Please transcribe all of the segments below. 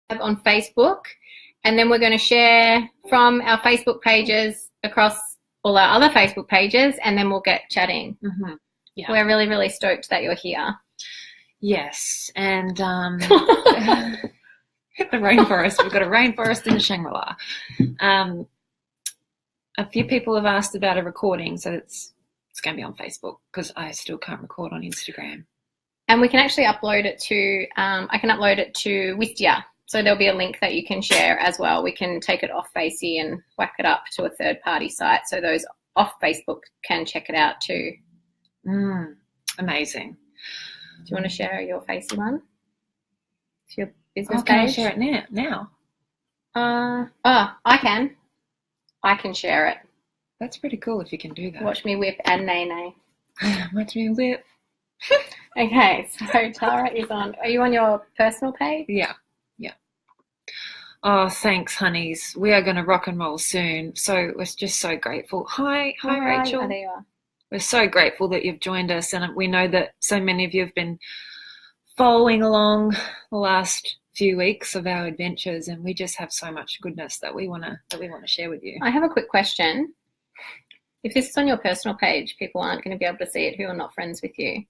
on Facebook, and then we're going to share from our Facebook pages across all our other Facebook pages, and then we'll get chatting. Mm-hmm. Yeah. We're really, really stoked that you're here. Yes, and the rainforest. We've got a rainforest in the Shangri-La. A few people have asked about a recording, so it's going to be on Facebook because I still can't record on Instagram. And we can actually upload it to, I can upload it to Wistia. So there'll be a link that you can share as well. We can take it off Facey and whack it up to a third-party site so those off Facebook can check it out too. Amazing. Do you want to share your Facey one? It's your business page? Can I share it now? I can. I can share it. That's pretty cool if you can do that. Watch me whip and nay. Watch me whip. Okay, so Tara is on. Are you on your personal page? Yeah. Oh, thanks, honeys. We are going to rock and roll soon. So we're just so grateful. Hi, Rachel. Oh, there you are. We're so grateful that you've joined us, and we know that so many of you have been following along the last few weeks of our adventures, and we just have so much goodness that we want to share with you. I have a quick question. If this is on your personal page, people aren't going to be able to see it who are not friends with you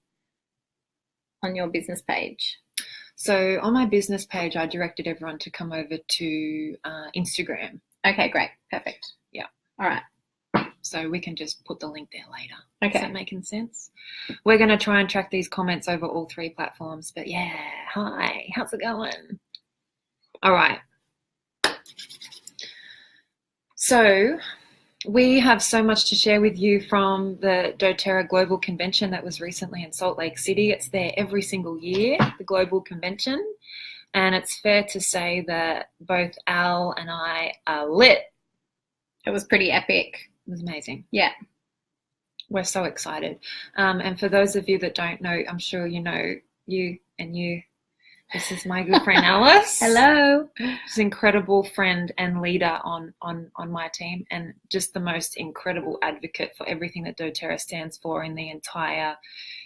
on your business page. So on my business page, I directed everyone to come over to Instagram. Okay, great. Perfect. Yeah. All right. So we can just put the link there later. Okay. Is that making sense? We're going to try and track these comments over all 3 platforms. But yeah, hi, how's it going? All right. So we have so much to share with you from the doTERRA Global Convention that was recently in Salt Lake City. It's there every single year, the Global Convention. And it's fair to say that both Al and I are lit. It was pretty epic. It was amazing. Yeah. We're so excited. And for those of you that don't know, I'm sure you know you. This is my good friend Alice. Hello. She's an incredible friend and leader on my team, and just the most incredible advocate for everything that doTERRA stands for in the entire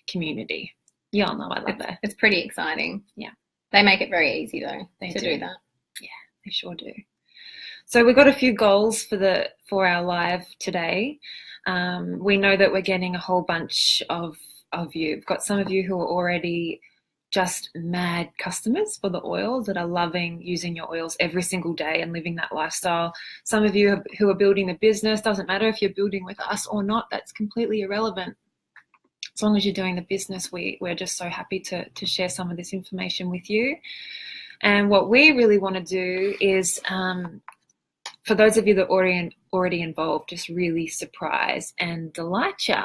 community. You all know I love her. It's pretty exciting. Yeah. They make it very easy though to do that. Yeah, they sure do. So we've got a few goals for our live today. We know that we're getting a whole bunch of you. We've got some of you who are already just mad customers for the oils that are loving using your oils every single day and living that lifestyle. Some of you who are building a business, doesn't matter if you're building with us or not, that's completely irrelevant. As long as you're doing the business, we're just so happy to share some of this information with you. And what we really want to do is, for those of you that are already involved, just really surprise and delight you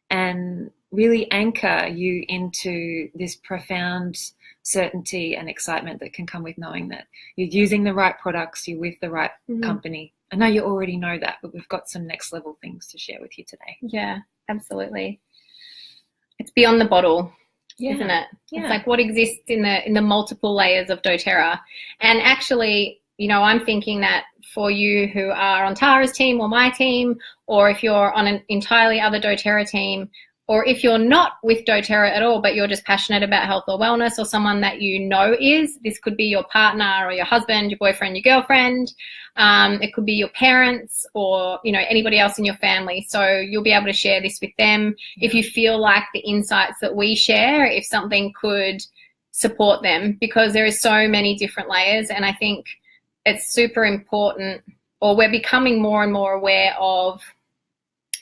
and really anchor you into this profound certainty and excitement that can come with knowing that you're using the right products, you're with the right company. I know you already know that, but we've got some next level things to share with you today. Yeah, absolutely. It's beyond the bottle, isn't it? Yeah. It's like what exists in the multiple layers of doTERRA. And actually, you know, I'm thinking that for you who are on Tara's team or my team, or if you're on an entirely other doTERRA team, or if you're not with doTERRA at all, but you're just passionate about health or wellness, or someone that you know is, this could be your partner or your husband, your boyfriend, your girlfriend. It could be your parents or, you know, anybody else in your family. So you'll be able to share this with them. If you feel like the insights that we share, if something could support them, because there is so many different layers. And I think it's super important, or we're becoming more and more aware of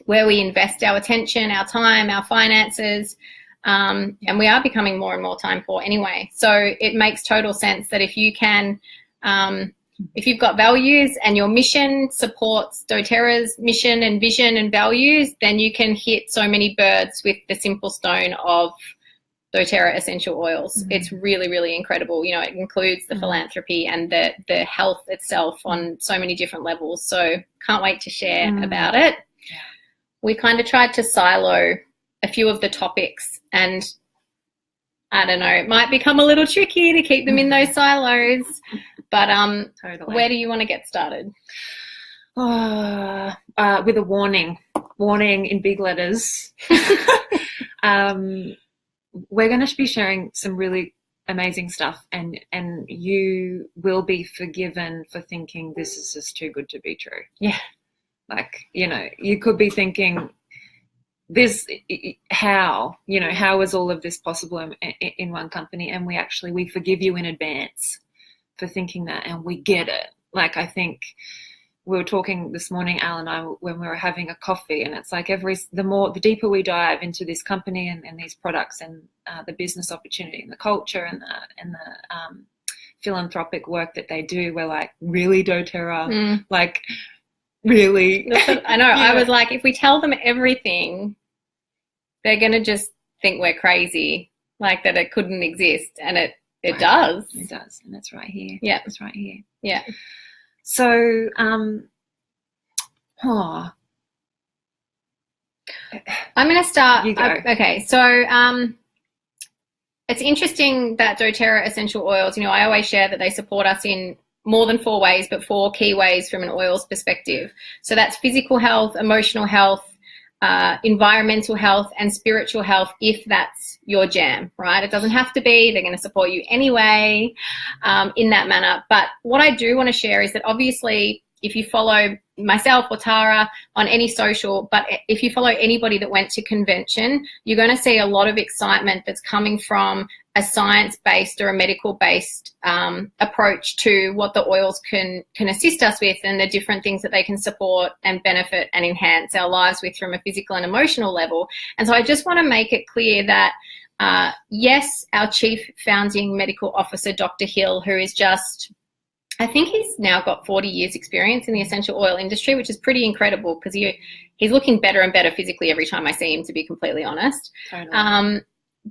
where we invest our attention, our time, our finances, and we are becoming more and more time poor anyway. So it makes total sense that if you can, if you've got values and your mission supports doTERRA's mission and vision and values, then you can hit so many birds with the simple stone of doTERRA essential oils. It's really, really incredible. You know, it includes the philanthropy and the health itself on so many different levels. So can't wait to share about it. We kind of tried to silo a few of the topics, and I don't know, it might become a little tricky to keep them in those silos, but totally. Where do you want to get started? With a warning in big letters. We're going to be sharing some really amazing stuff, and you will be forgiven for thinking this is just too good to be true. Yeah. Like, you could be thinking, how is all of this possible in one company? And we forgive you in advance for thinking that, and we get it. Like, I think we were talking this morning, Al and I, when we were having a coffee, and it's like the deeper we dive into this company and these products and the business opportunity and the culture and the philanthropic work that they do, we're like, really, doTERRA? Like, really? I know. I was like, if we tell them everything, they're going to just think we're crazy, like that it couldn't exist. And it does. It does. And it's right here. Yeah. It's right here. Yeah. So, I'm going to start. You go. Okay. So, it's interesting that doTERRA essential oils, I always share that they support us in more than 4 ways, but 4 key ways from an oils perspective. So that's physical health, emotional health, environmental health, and spiritual health, if that's your jam, right? It doesn't have to be. They're going to support you anyway in that manner. But what I do want to share is that obviously if you follow myself or Tara on any social, but if you follow anybody that went to convention, you're going to see a lot of excitement that's coming from a science-based or a medical-based approach to what the oils can assist us with, and the different things that they can support and benefit and enhance our lives with from a physical and emotional level. And so I just want to make it clear that, yes, our Chief Founding Medical Officer, Dr. Hill, who is just, I think he's now got 40 years experience in the essential oil industry, which is pretty incredible because he's looking better and better physically every time I see him, to be completely honest. Totally.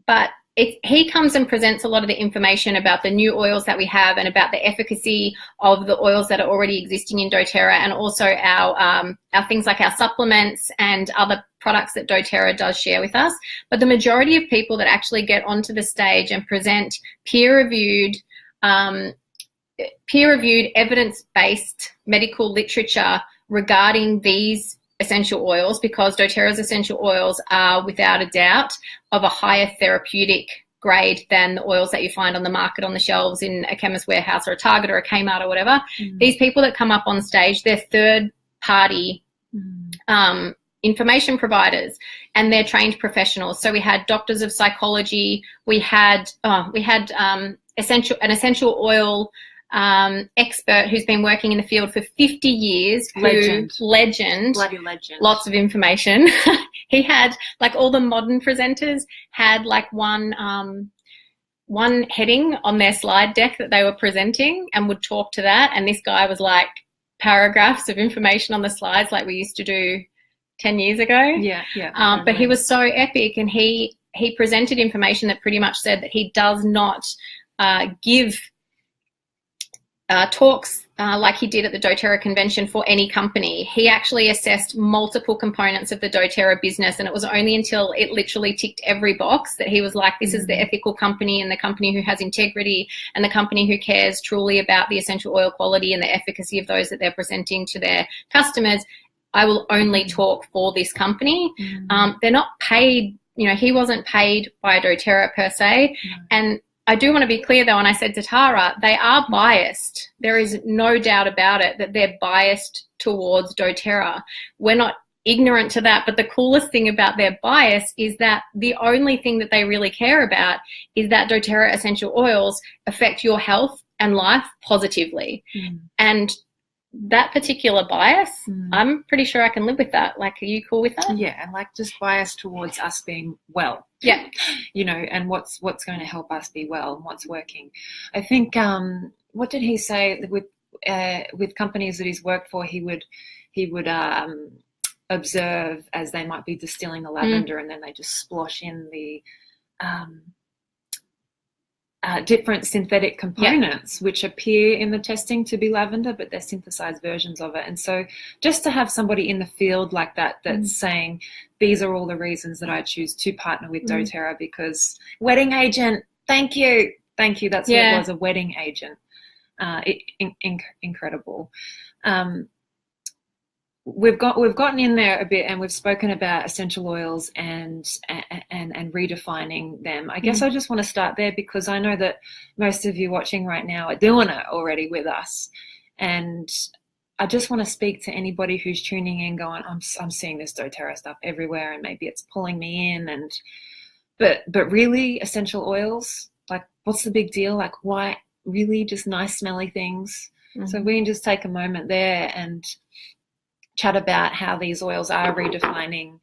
But he comes and presents a lot of the information about the new oils that we have and about the efficacy of the oils that are already existing in doTERRA, and also our things like our supplements and other products that doTERRA does share with us. But the majority of people that actually get onto the stage and present peer-reviewed, evidence-based medical literature regarding these essential oils, because doTERRA's essential oils are without a doubt of a higher therapeutic grade than the oils that you find on the market on the shelves in a Chemist Warehouse or a Target or a Kmart or whatever. These people that come up on stage, they're third-party information providers, and they're trained professionals. So we had doctors of psychology, we had essential oil expert who's been working in the field for 50 years. Legend. Bloody legend. Lots of information. He had, like, all the modern presenters had like one heading on their slide deck that they were presenting and would talk to that. And this guy was like paragraphs of information on the slides like we used to do 10 years ago. Yeah. But he was so epic, and he presented information that pretty much said that he does not give talks like he did at the doTERRA convention for any company. He actually assessed multiple components of the doTERRA business, and it was only until it literally ticked every box that he was like, this is the ethical company, and the company who has integrity, and the company who cares truly about the essential oil quality and the efficacy of those that they're presenting to their customers. I will only talk for this company. They're not paid, he wasn't paid by doTERRA per se. And I do want to be clear, though, and I said to Tara, they are biased. There is no doubt about it that they're biased towards doTERRA. We're not ignorant to that, but the coolest thing about their bias is that the only thing that they really care about is that doTERRA essential oils affect your health and life positively. And that particular bias, I'm pretty sure I can live with that. Like, are you cool with that? Yeah, and like just bias towards us being well. Yeah. And what's going to help us be well and what's working. I think, what did he say with companies that he's worked for, he would observe as they might be distilling the lavender, and then they just splosh in the different synthetic components which appear in the testing to be lavender, but they're synthesized versions of it. And so just to have somebody in the field like that's saying, these are all the reasons that I choose to partner with doTERRA, because wedding agent, thank you. That's what it was, a wedding agent. Incredible. we've gotten in there a bit, and we've spoken about essential oils and redefining them. I guess I just want to start there, because I know that most of you watching right now are doing it already with us, and I just want to speak to anybody who's tuning in going, I'm seeing this doTERRA stuff everywhere, and maybe it's pulling me in, and but really, essential oils, like, what's the big deal? Like, why really just nice smelly things? So we can just take a moment there and chat about how these oils are redefining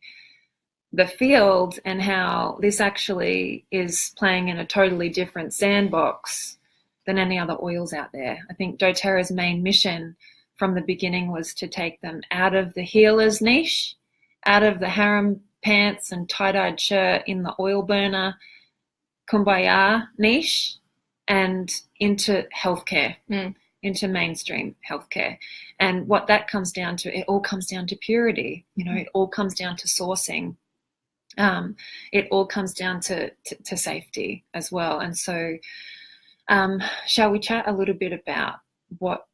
the field, and how this actually is playing in a totally different sandbox than any other oils out there. I think doTERRA's main mission from the beginning was to take them out of the healer's niche, out of the harem pants and tie-dyed shirt in the oil burner kumbaya niche, and into healthcare. Into mainstream healthcare. And what that comes down to, it all comes down to purity. It all comes down to sourcing. It all comes down to safety as well. And so shall we chat a little bit about what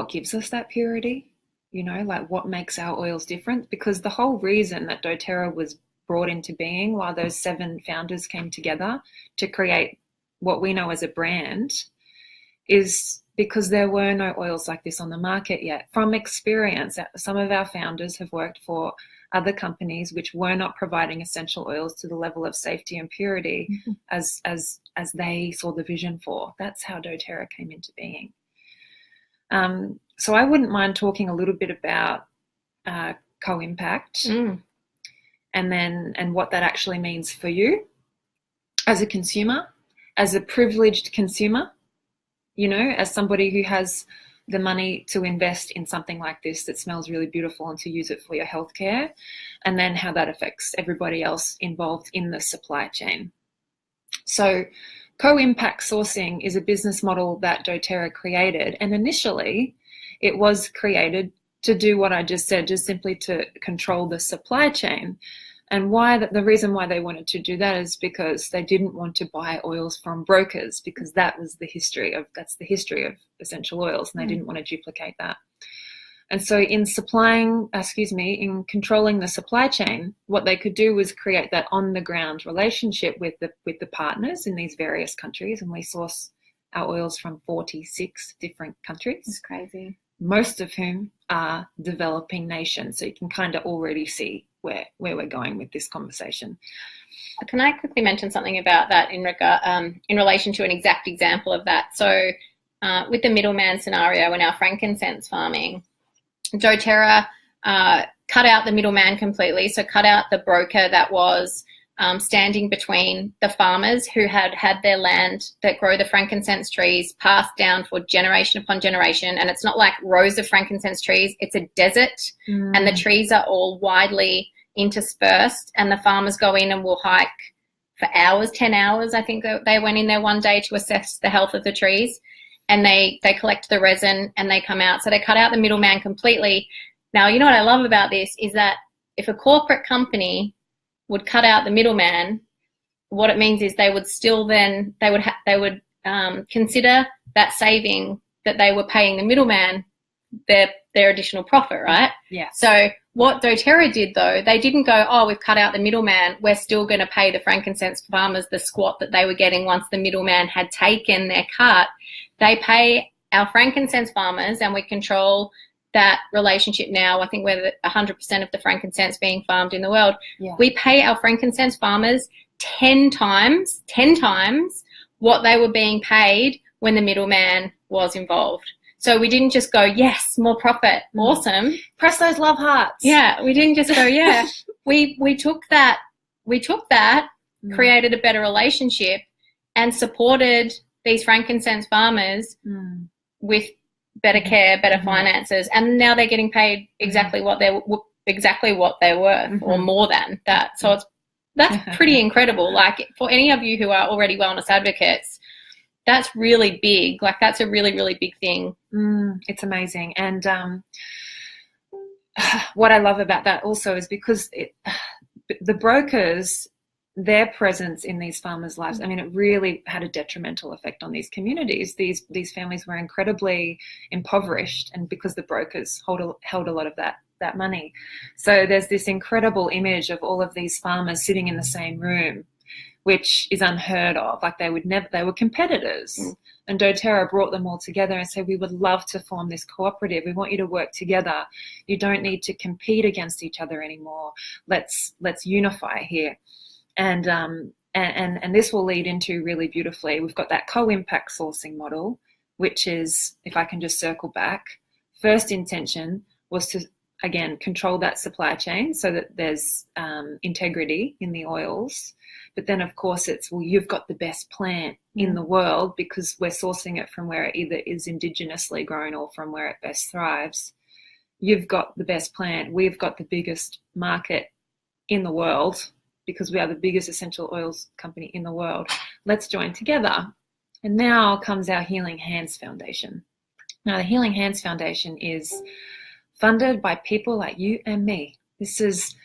gives us that purity? What makes our oils different? Because the whole reason that doTERRA was brought into being, while those 7 founders came together to create what we know as a brand, is because there were no oils like this on the market yet. From experience, some of our founders have worked for other companies which were not providing essential oils to the level of safety and purity as they saw the vision for. That's how doTERRA came into being. So I wouldn't mind talking a little bit about co-impact and what that actually means for you as a consumer, as a privileged consumer, as somebody who has the money to invest in something like this that smells really beautiful and to use it for your healthcare, and then how that affects everybody else involved in the supply chain. So co-impact sourcing is a business model that doTERRA created, and initially it was created to do what I just said, just simply to control the supply chain. And the reason why they wanted to do that is because they didn't want to buy oils from brokers, because that's the history of essential oils, and they didn't want to duplicate that. And so in controlling the supply chain, what they could do was create that on the ground relationship with the partners in these various countries. And we source our oils from 46 different countries. It's crazy. Most of whom are developing nations. So you can kind of already see where we're going with this conversation. Can I quickly mention something about that in relation to an exact example of that? So with the middleman scenario in our frankincense farming, doTERRA cut out the middleman completely. So cut out the broker that was standing between the farmers who had their land that grow the frankincense trees passed down for generation upon generation. And it's not like rows of frankincense trees, it's a desert, and the trees are all widely interspersed, and the farmers go in and will hike for hours, 10 hours. I think they went in there one day to assess the health of the trees, and they collect the resin and they come out. So they cut out the middleman completely. Now, you know what I love about this is that if a corporate company would cut out the middleman, what it means is they would still then they would consider that saving that they were paying the middleman their additional profit, right? Yeah. So what doTERRA did, though, they didn't go, oh, we've cut out the middleman, we're still going to pay the frankincense farmers the squat that they were getting once the middleman had taken their cut. They pay our frankincense farmers, and we control that relationship now. I think we're 100% of the frankincense being farmed in the world. Yeah. We pay our frankincense farmers 10 times what they were being paid when the middleman was involved. So we didn't just go, yes, more profit, awesome. Press those love hearts. Yeah, we didn't just go, yeah. we took that, created a better relationship, and supported these frankincense farmers with better care, better finances, and now they're getting paid exactly what they're worth, or more than that. So that's pretty incredible. Like, for any of you who are already wellness advocates, that's really big. Like, that's a really, really big thing. It's amazing. And what I love about that also is because the brokers, their presence in these farmers' lives, I mean, it really had a detrimental effect on these communities. These families were incredibly impoverished, and because the brokers held a lot of that money. So there's this incredible image of all of these farmers sitting in the same room, which is unheard of. Like they were competitors. And doTERRA brought them all together and said, we would love to form this cooperative. We want you to work together. You don't need to compete against each other anymore. Let's unify here. And this will lead into really beautifully, we've got that co-impact sourcing model, which is, if I can just circle back, first intention was to, again, control that supply chain so that there's integrity in the oils. But then, of course, it's, well, you've got the best plant in the world because we're sourcing it from where it either is indigenously grown or from where it best thrives. You've got the best plant. We've got the biggest market in the world because we are the biggest essential oils company in the world. Let's join together. And now comes our Healing Hands Foundation. Now, the Healing Hands Foundation is funded by people like you and me. This is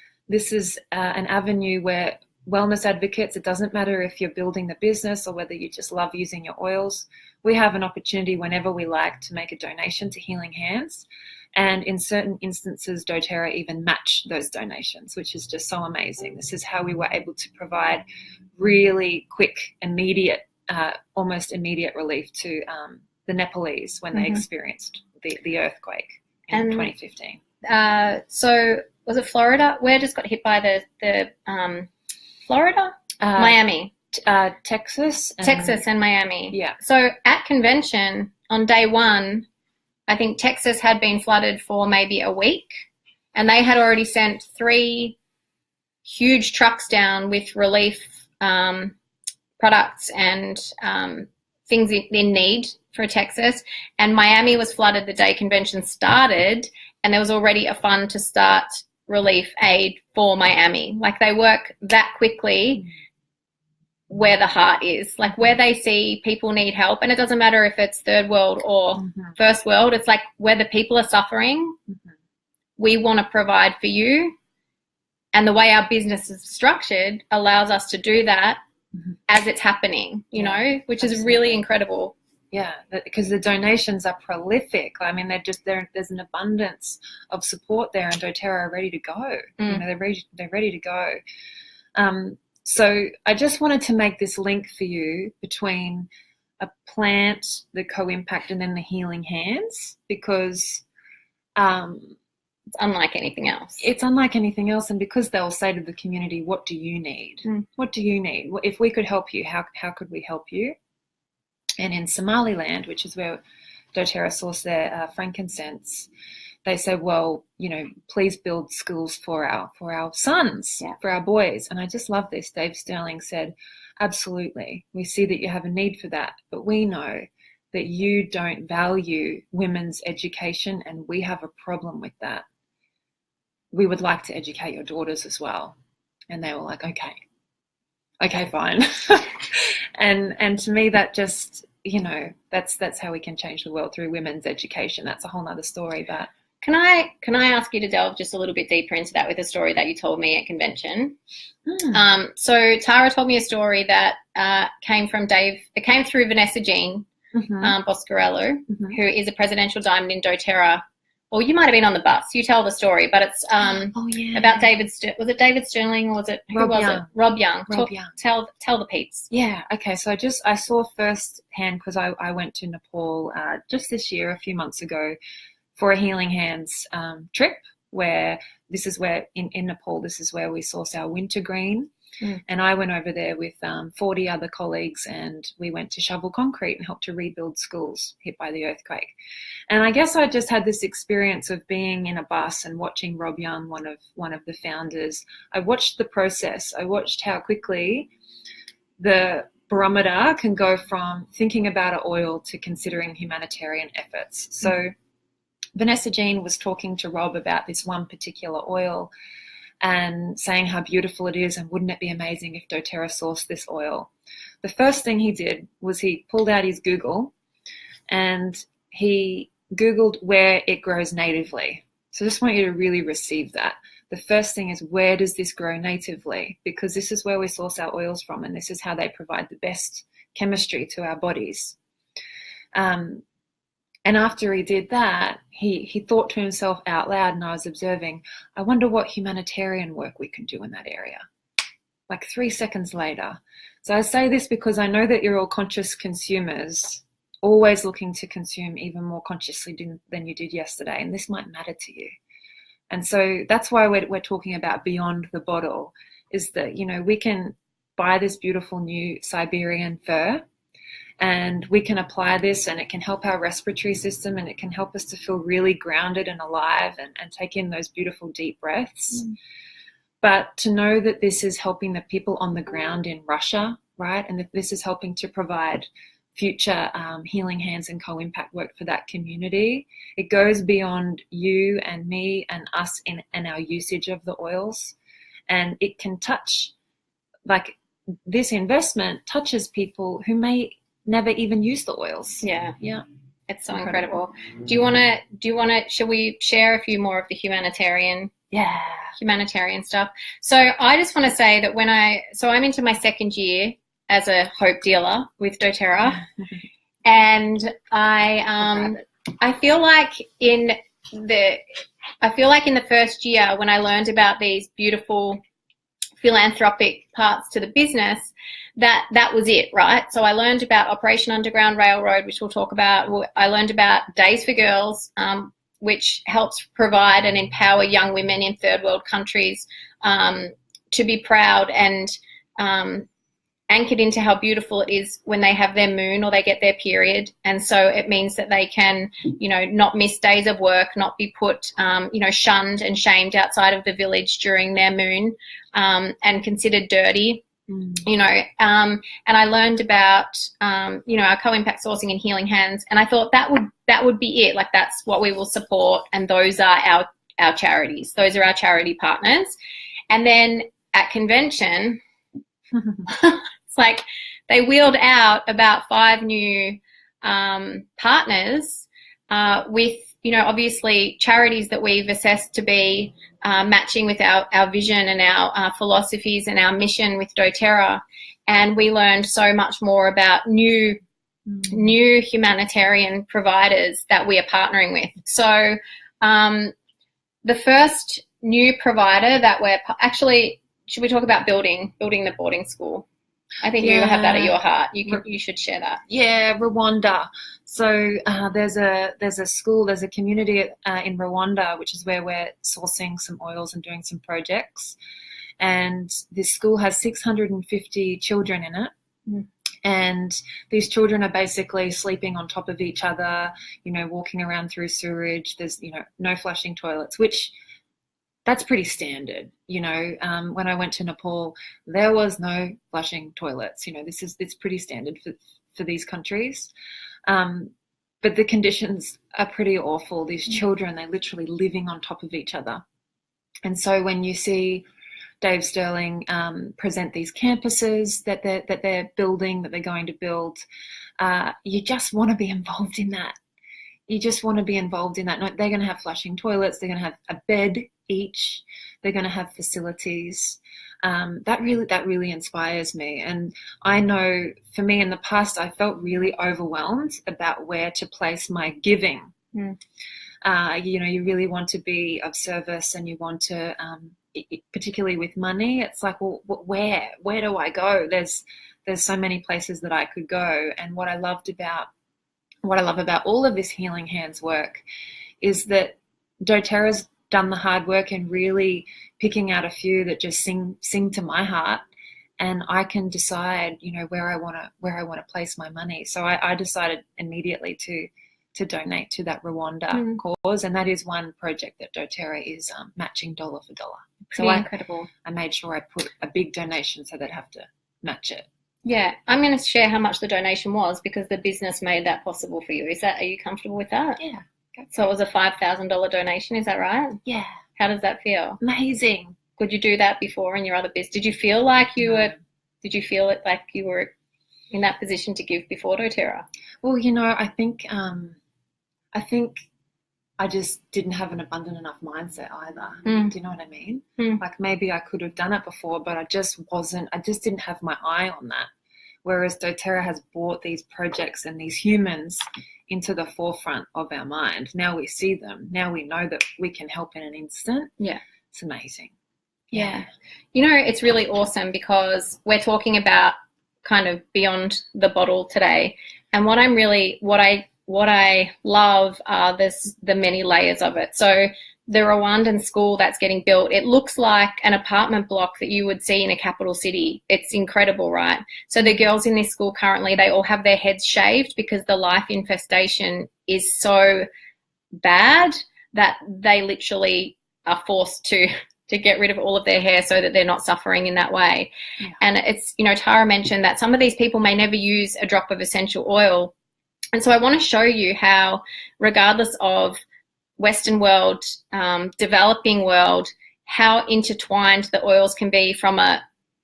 an avenue where wellness advocates, it doesn't matter if you're building the business or whether you just love using your oils, we have an opportunity whenever we like to make a donation to Healing Hands. And in certain instances, doTERRA even match those donations, which is just so amazing. This is how we were able to provide really quick, immediate, almost immediate relief to the Nepalese when they experienced the earthquake in 2015. So was it Florida? Where just got hit by the Florida? Miami. Texas. Texas and Miami. Yeah. So at convention on day one, I think Texas had been flooded for maybe a week, and they had already sent 3 huge trucks down with relief products and things in need for Texas. And Miami was flooded the day convention started, and there was already a fund to start relief aid for Miami. Like they work that quickly where the heart is, like where they see people need help. And it doesn't matter if it's third world or first world. It's like where the people are suffering, we want to provide for you. And the way our business is structured allows us to do that as it's happening, you know, which is really incredible. Yeah, because the donations are prolific. I mean, there's an abundance of support there, and doTERRA are ready to go. You know, they're ready to go. So I just wanted to make this link for you between a plant, the co-impact, and then the Healing Hands, because it's unlike anything else. It's unlike anything else, and because they'll say to the community, "What do you need? What do you need? If we could help you, how could we help you?" And in Somaliland, which is where doTERRA source their frankincense, they said, well, you know, please build schools for our sons, for our boys. And I just love this. Dave Sterling said, absolutely. We see that you have a need for that, but we know that you don't value women's education, and we have a problem with that. We would like to educate your daughters as well. And they were like, okay, fine. And to me, that just, you know, that's how we can change the world, through women's education. That's a whole nother story. But can I ask you to delve just a little bit deeper into that with a story that you told me at convention? So Tara told me a story that came from Dave. It came through Vanessa Jean Boscarello, who is a presidential diamond in doTERRA. Well, you might have been on the bus. You tell the story, but it's about David. Was it David Sterling, or was it Rob Young? Rob Young. Young. Tell the peeps. Yeah. Okay. So I saw firsthand, because I went to Nepal just this year, a few months ago, for a Healing Hands trip. Where this is where in Nepal, this is where we source our wintergreen. And I went over there with 40 other colleagues, and we went to shovel concrete and helped to rebuild schools hit by the earthquake. And I guess I just had this experience of being in a bus and watching Rob Young, one of the founders. I watched the process. I watched how quickly the barometer can go from thinking about an oil to considering humanitarian efforts. So Vanessa Jean was talking to Rob about this one particular oil and saying how beautiful it is, and wouldn't it be amazing if doTERRA sourced this oil. The first thing he did was he pulled out his Google and he Googled where it grows natively. So I just want you to really receive that. the first thing is, where does this grow natively? Because this is where we source our oils from, and this is how they provide the best chemistry to our bodies. And after he did that, he thought to himself out loud, and I was observing, I wonder what humanitarian work we can do in that area. Like 3 seconds later. So I say this because I know that you're all conscious consumers, always looking to consume even more consciously than you did yesterday, and this might matter to you. And so that's why we're talking about beyond the bottle, is that, you know, we can buy this beautiful new Siberian fur, and we can apply this, and it can help our respiratory system, and it can help us to feel really grounded and alive and take in those beautiful deep breaths. But to know that this is helping the people on the ground in Russia, right, and that this is helping to provide future healing hands and co-impact work for that community, it goes beyond you and me and us and our usage of the oils. And it can touch, like, this investment touches people who may never even use the oils. Yeah. It's so incredible. Mm. Do you want to, shall we share a few more of the humanitarian stuff? So I just want to say that I'm into my second year as a hope dealer with doTERRA, and I feel like in the first year, when I learned about these beautiful philanthropic parts to the business, that was it, right? So I learned about Operation Underground Railroad, which we'll talk about. I learned about Days for Girls, which helps provide and empower young women in third world countries to be proud and anchored into how beautiful it is when they have their moon or they get their period. And so it means that they can, you know, not miss days of work, not be put, shunned and shamed outside of the village during their moon, and considered dirty. You know, and I learned about, our co-impact sourcing and healing hands, and I thought that would be it. Like, that's what we will support, and those are our charities. Those are our charity partners. And then at convention, it's like they wheeled out about 5 new partners with, you know, obviously charities that we've assessed to be matching with our vision and our philosophies and our mission with doTERRA. And we learned so much more about new humanitarian providers that we are partnering with. So the first new provider that we're actually, should we talk about building the boarding school? I think you have that at your heart. You should share that. Yeah, Rwanda. So there's a school, there's a community in Rwanda, which is where we're sourcing some oils and doing some projects. And this school has 650 children in it. And these children are basically sleeping on top of each other, you know, walking around through sewerage. There's, you know, no flushing toilets, which that's pretty standard. You know, when I went to Nepal, there was no flushing toilets. You know, it's pretty standard for these countries. But the conditions are pretty awful. These children, they're literally living on top of each other. And so when you see Dave Sterling present these campuses that they're building, that they're going to build, you just want to be involved in that. You just want to be involved in that. No, they're going to have flushing toilets. They're going to have a bed each. They're going to have facilities. That really inspires me. And I know for me in the past, I felt really overwhelmed about where to place my giving. You know, you really want to be of service, and you want to, particularly with money, it's like, well, where do I go? There's so many places that I could go. And what I love about all of this healing hands work is that doTERRA's done the hard work and really picking out a few that just sing to my heart, and I can decide, you know, where I want to place my money. So I decided immediately to donate to that Rwanda cause, and that is one project that doTERRA is matching dollar for dollar. Pretty incredible. I made sure I put a big donation so they'd have to match it. Yeah, I'm going to share how much the donation was because the business made that possible for you. Are you comfortable with that? Yeah. So it was a $5,000 donation, is that right? Yeah. How does that feel? Amazing. Could you do that before in your other business? Did you feel like you were in that position to give before doTERRA? Well, you know, I think I just didn't have an abundant enough mindset either. Mm. Do you know what I mean? Mm. Like maybe I could have done it before, but I just didn't have my eye on that. Whereas doTERRA has brought these projects and these humans into the forefront of our mind. Now we see them. Now we know that we can help in an instant. Yeah. It's amazing. Yeah. You know, it's really awesome because we're talking about kind of beyond the bottle today. And what I love are the many layers of it. So the Rwandan school that's getting built, it looks like an apartment block that you would see in a capital city. It's incredible, right? So the girls in this school currently, they all have their heads shaved because the life infestation is so bad that they literally are forced to get rid of all of their hair so that they're not suffering in that way. Yeah. And it's, you know, Tara mentioned that some of these people may never use a drop of essential oil. And so I want to show you how, regardless of Western world, developing world, how intertwined the oils can be from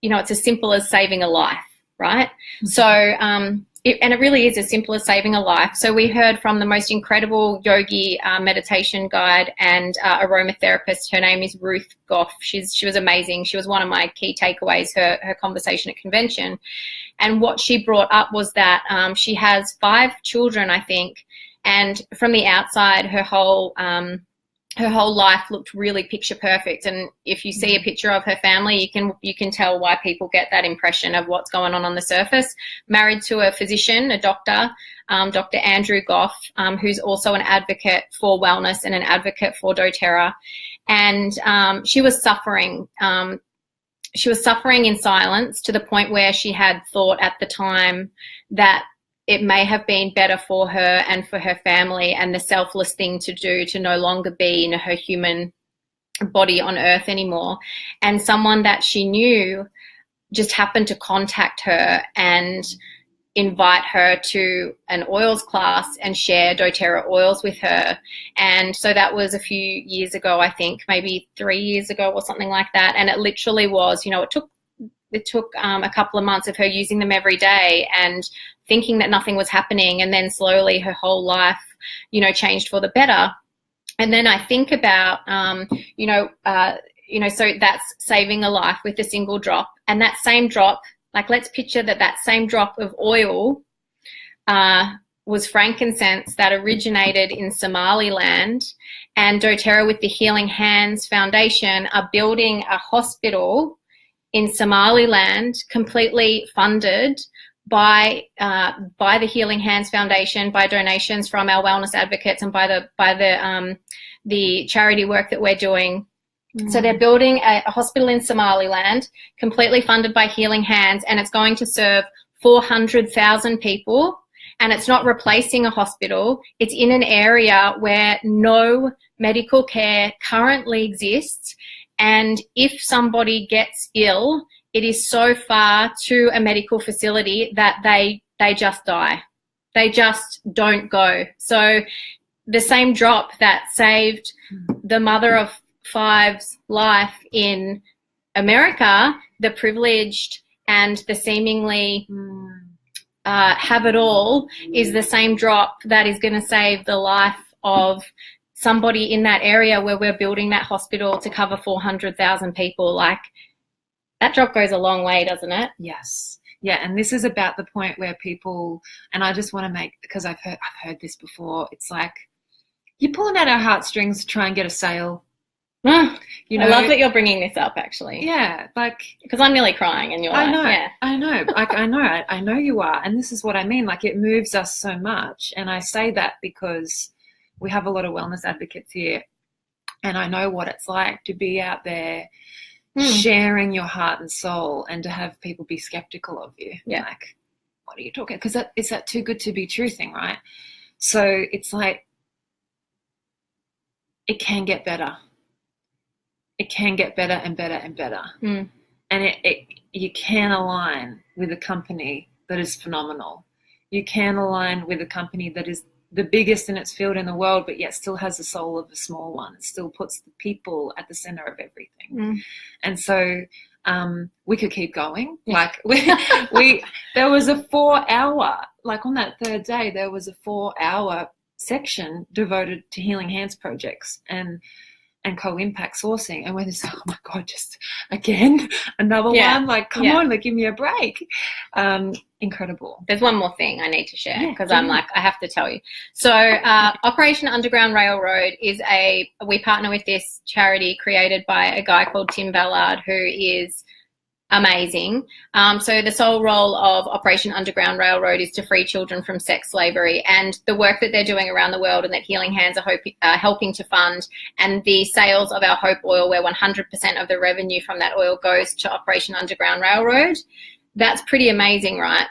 it's as simple as saving a life, right? Mm-hmm. So, it really is as simple as saving a life. So we heard from the most incredible yogi, meditation guide and aromatherapist. Her name is Ruth Goff. She was amazing. She was one of my key takeaways, her conversation at convention. And what she brought up was that she has 5 children, I think, and from the outside, her whole life looked really picture perfect. And if you see a picture of her family, you can tell why people get that impression of what's going on the surface. Married to a physician, a doctor, Dr. Andrew Goff, who's also an advocate for wellness and an advocate for doTERRA. And she was suffering. She was suffering in silence to the point where she had thought at the time that it may have been better for her and for her family and the selfless thing to do to no longer be in her human body on earth anymore. And someone that she knew just happened to contact her and invite her to an oils class and share doTERRA oils with her. And so that was a few years ago, I think, maybe 3 years ago or something like that. And it literally was, you know, it took a couple of months of her using them every day and thinking that nothing was happening, and then slowly her whole life, you know, changed for the better. And then I think about, so that's saving a life with a single drop. And that same drop, like let's picture that same drop of oil was frankincense that originated in Somaliland, and doTERRA with the Healing Hands Foundation are building a hospital in Somaliland, completely funded by the Healing Hands Foundation, by donations from our wellness advocates, and by the charity work that we're doing. Mm. So they're building a hospital in Somaliland, completely funded by Healing Hands, and it's going to serve 400,000 people. And it's not replacing a hospital. It's in an area where no medical care currently exists. And if somebody gets ill, it is so far to a medical facility that they just die. They just don't go. So the same drop that saved the mother of 5's life in America, the privileged and the seemingly have it all, is the same drop that is going to save the life of somebody in that area where we're building that hospital to cover 400,000 people. Like, that drop goes a long way, doesn't it? Yes. Yeah, and this is about the point where people, and I just want to make, because I've heard this before, it's like you're pulling at our heartstrings to try and get a sale. You know, I love that you're bringing this up, actually. Yeah, like, because I'm nearly crying, and you're like, yeah. I know, like, I know you are, and this is what I mean. Like, it moves us so much, and I say that because we have a lot of wellness advocates here, and I know what it's like to be out there sharing your heart and soul, and to have people be skeptical of you. Yeah. Like, what are you talking? Because it's that too good to be true thing, right? So it's like, it can get better. It can get better and better and better. And you can align with a company that is phenomenal. You can align with a company that is the biggest in its field in the world, but yet still has the soul of a small one. It still puts the people at the center of everything. And so we could keep going. Like there was a 4-hour, like on that third day, there was a 4-hour section devoted to Healing Hands projects and co-impact sourcing, and we're just, oh my God, just again another one, like, come on, like, give me a break. Incredible. There's one more thing I need to share, because I'm like, I have to tell you. So Operation Underground Railroad is we partner with this charity created by a guy called Tim Ballard, who is amazing. So the sole role of Operation Underground Railroad is to free children from sex slavery, and the work that they're doing around the world and that Healing Hands are helping to fund, and the sales of our Hope Oil, where 100% of the revenue from that oil goes to Operation Underground Railroad. That's pretty amazing, right?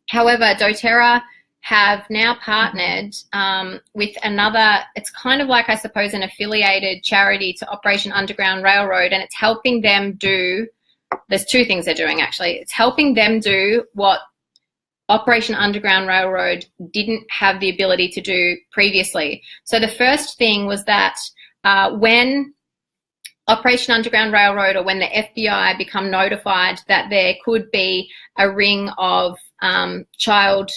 However, doTERRA have now partnered with another, it's kind of like, I suppose, an affiliated charity to Operation Underground Railroad, and it's helping them do, there's two things they're doing actually. It's helping them do what Operation Underground Railroad didn't have the ability to do previously. So the first thing was that when Operation Underground Railroad, or when the FBI become notified that there could be a ring of child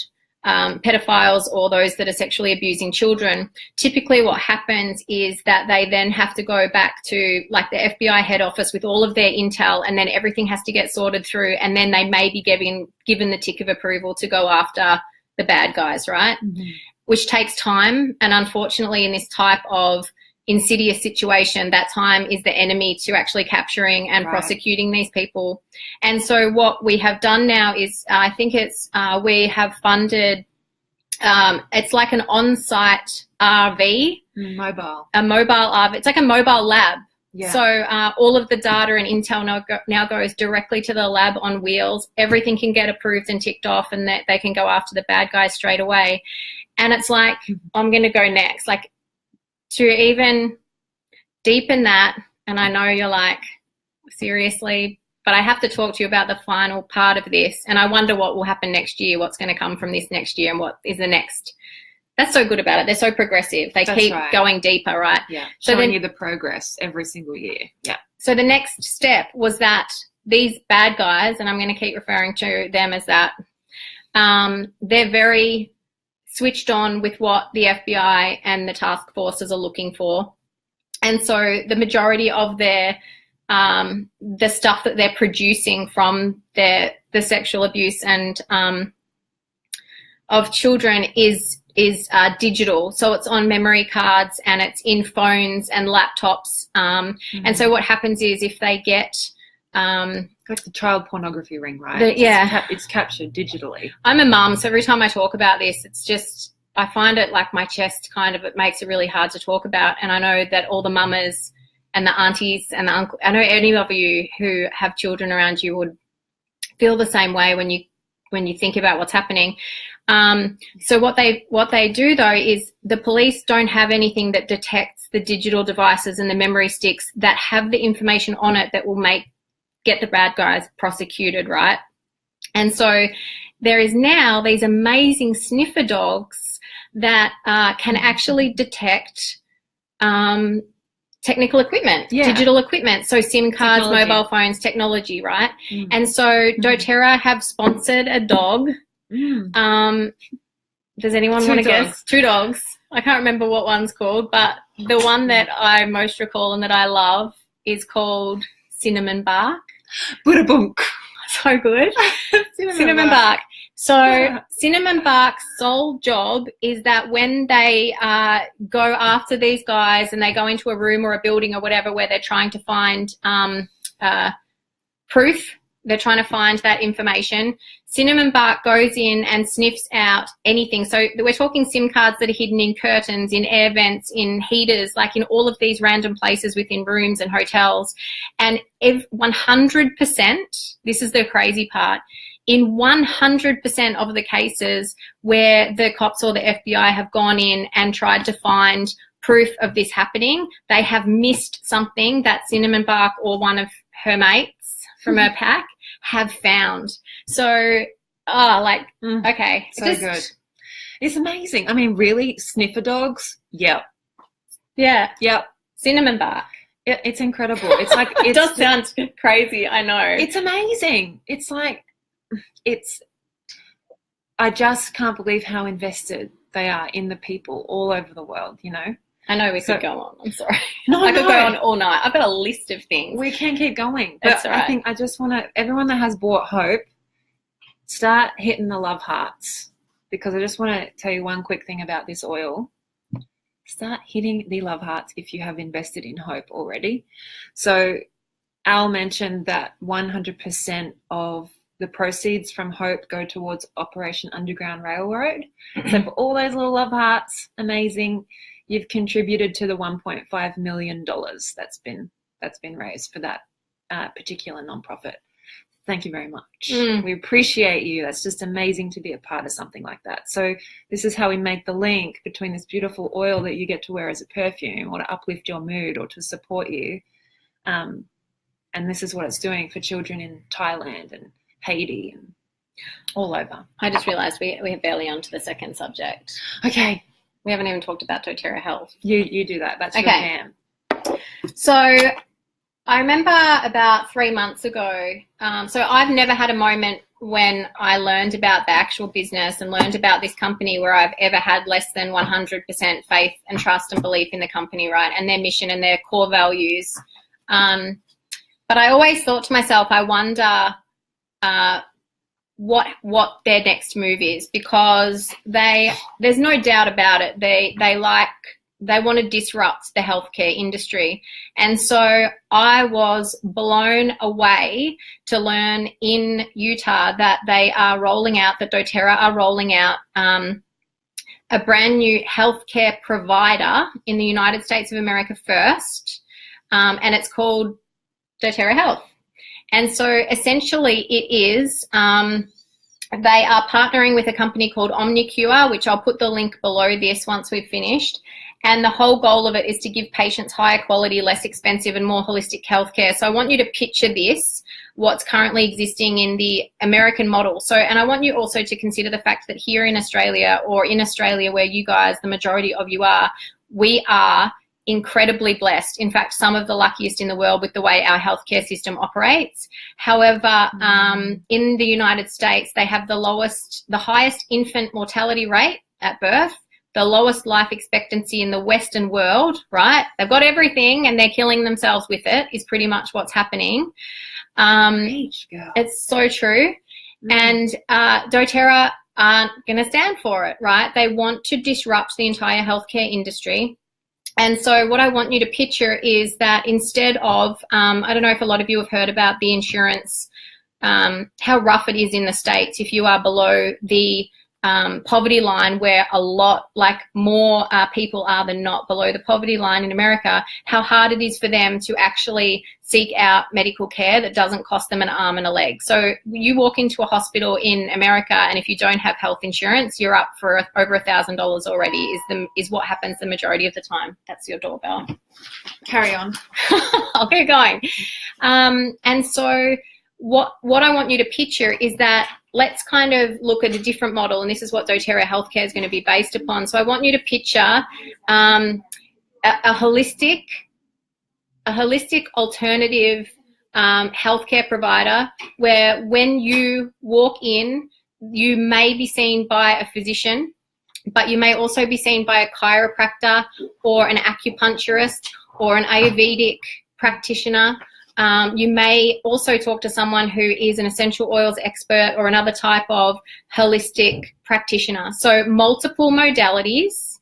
pedophiles or those that are sexually abusing children, typically what happens is that they then have to go back to like the FBI head office with all of their intel, and then everything has to get sorted through, and then they may be given the tick of approval to go after the bad guys, right? Mm-hmm. Which takes time, and unfortunately in this type of insidious situation, that time is the enemy to actually capturing and prosecuting these people. And so what we have done now is, I think it's, we have funded, it's like an on-site RV. A mobile RV. It's like a mobile lab. Yeah. So all of the data and intel now goes directly to the lab on wheels. Everything can get approved and ticked off, and that they can go after the bad guys straight away. And it's like, I'm going to go next. Like, to even deepen that, and I know you're like, seriously, but I have to talk to you about the final part of this, and I wonder what will happen next year, what's going to come from this next year, and what is the next. That's so good about it. They're so progressive. They keep going deeper, right? Yeah, so showing you the progress every single year. Yeah. So the next step was that these bad guys, and I'm going to keep referring to them as that, they're very switched on with what the FBI and the task forces are looking for. And so the majority of their the stuff that they're producing from the sexual abuse and of children is digital. So it's on memory cards, and it's in phones and laptops. And so what happens is, if they get like the child pornography ring, right? It's captured digitally. I'm a mum, so every time I talk about this, it's just, I find it like my chest kind of, it makes it really hard to talk about. And I know that all the mamas and the aunties and the uncle, I know any of you who have children around you would feel the same way when you think about what's happening. So what they do though is, the police don't have anything that detects the digital devices and the memory sticks that have the information on it that will get the bad guys prosecuted, right? And so there is now these amazing sniffer dogs that can actually detect technical equipment, digital equipment, so SIM cards, technology. Mobile phones, technology, right? And so doTERRA have sponsored a dog. Does anyone want to guess? 2 dogs. I can't remember what one's called, but the one that I most recall and that I love is called Cinnamon Bark. Buddha bunk. So good. Cinnamon Bark. So Cinnamon Bark's sole job is that when they go after these guys and they go into a room or a building or whatever where they're trying to find proof, they're trying to find that information, Cinnamon Bark goes in and sniffs out anything. So we're talking SIM cards that are hidden in curtains, in air vents, in heaters, like in all of these random places within rooms and hotels. And if 100%, this is the crazy part, in 100% of the cases where the cops or the FBI have gone in and tried to find proof of this happening, they have missed something that Cinnamon Bark or one of her mates from her pack have found. So, okay. So good. It's amazing. I mean, really, sniffer dogs? Yep. Yeah. Yep. Cinnamon Bark. It's incredible. It's like, it does sound crazy, I know. It's amazing. It's like, I just can't believe how invested They are in the people all over the world, you know. I know we could go on. I'm sorry. No, I could go on all night. I've got a list of things. We can keep going. That's But all right. I think I just want to, everyone that has bought Hope, start hitting the love hearts, because I just want to tell you one quick thing about this oil. Start hitting the love hearts if you have invested in Hope already. So Al mentioned that 100% of the proceeds from Hope go towards Operation Underground Railroad. So for all those little love hearts, amazing. You've contributed to the $1.5 million that's been raised for that particular nonprofit. Thank you very much. We appreciate you. That's just amazing to be a part of something like that. So this is how we make the link between this beautiful oil that you get to wear as a perfume, or to uplift your mood, or to support you. And this is what it's doing for children in Thailand and Haiti and all over. I just realised we're barely on to the second subject. Okay. We haven't even talked about doTERRA Health. You do that. That's your jam. So I remember about 3 months ago, so I've never had a moment when I learned about the actual business and learned about this company where I've ever had less than 100% faith and trust and belief in the company, right, and their mission and their core values. But I always thought to myself, I wonder what their next move is, because there's no doubt about it. They want to disrupt the healthcare industry. And so I was blown away to learn in Utah that doTERRA are rolling out a brand new healthcare provider in the United States of America first, and it's called doTERRA Health. And so essentially it is, they are partnering with a company called OmniCure, which I'll put the link below this once we've finished. And the whole goal of it is to give patients higher quality, less expensive and more holistic healthcare. So I want you to picture this, what's currently existing in the American model. So, and I want you also to consider the fact that here in Australia, or in Australia where you guys, the majority of you are, we are incredibly blessed. In fact, some of the luckiest in the world with the way our healthcare system operates. However, in the United States, they have the highest infant mortality rate at birth, the lowest life expectancy in the Western world, right? They've got everything and they're killing themselves with it, is pretty much what's happening. It's so true. And doTERRA aren't going to stand for it, right? They want to disrupt the entire healthcare industry. And so what I want you to picture is that instead of, I don't know if a lot of you have heard about the insurance, how rough it is in the States if you are below the poverty line, where a lot, like more people are than not below the poverty line in America, how hard it is for them to actually seek out medical care that doesn't cost them an arm and a leg. So you walk into a hospital in America, and if you don't have health insurance, you're up for over $1,000 already, is what happens the majority of the time. That's your doorbell. Carry on. I'll keep going. And so what I want you to picture is that let's kind of look at a different model, and this is what doTERRA Healthcare is going to be based upon. So I want you to picture a holistic alternative healthcare provider, where when you walk in, you may be seen by a physician, but you may also be seen by a chiropractor or an acupuncturist or an Ayurvedic practitioner. You may also talk to someone who is an essential oils expert or another type of holistic practitioner. So multiple modalities,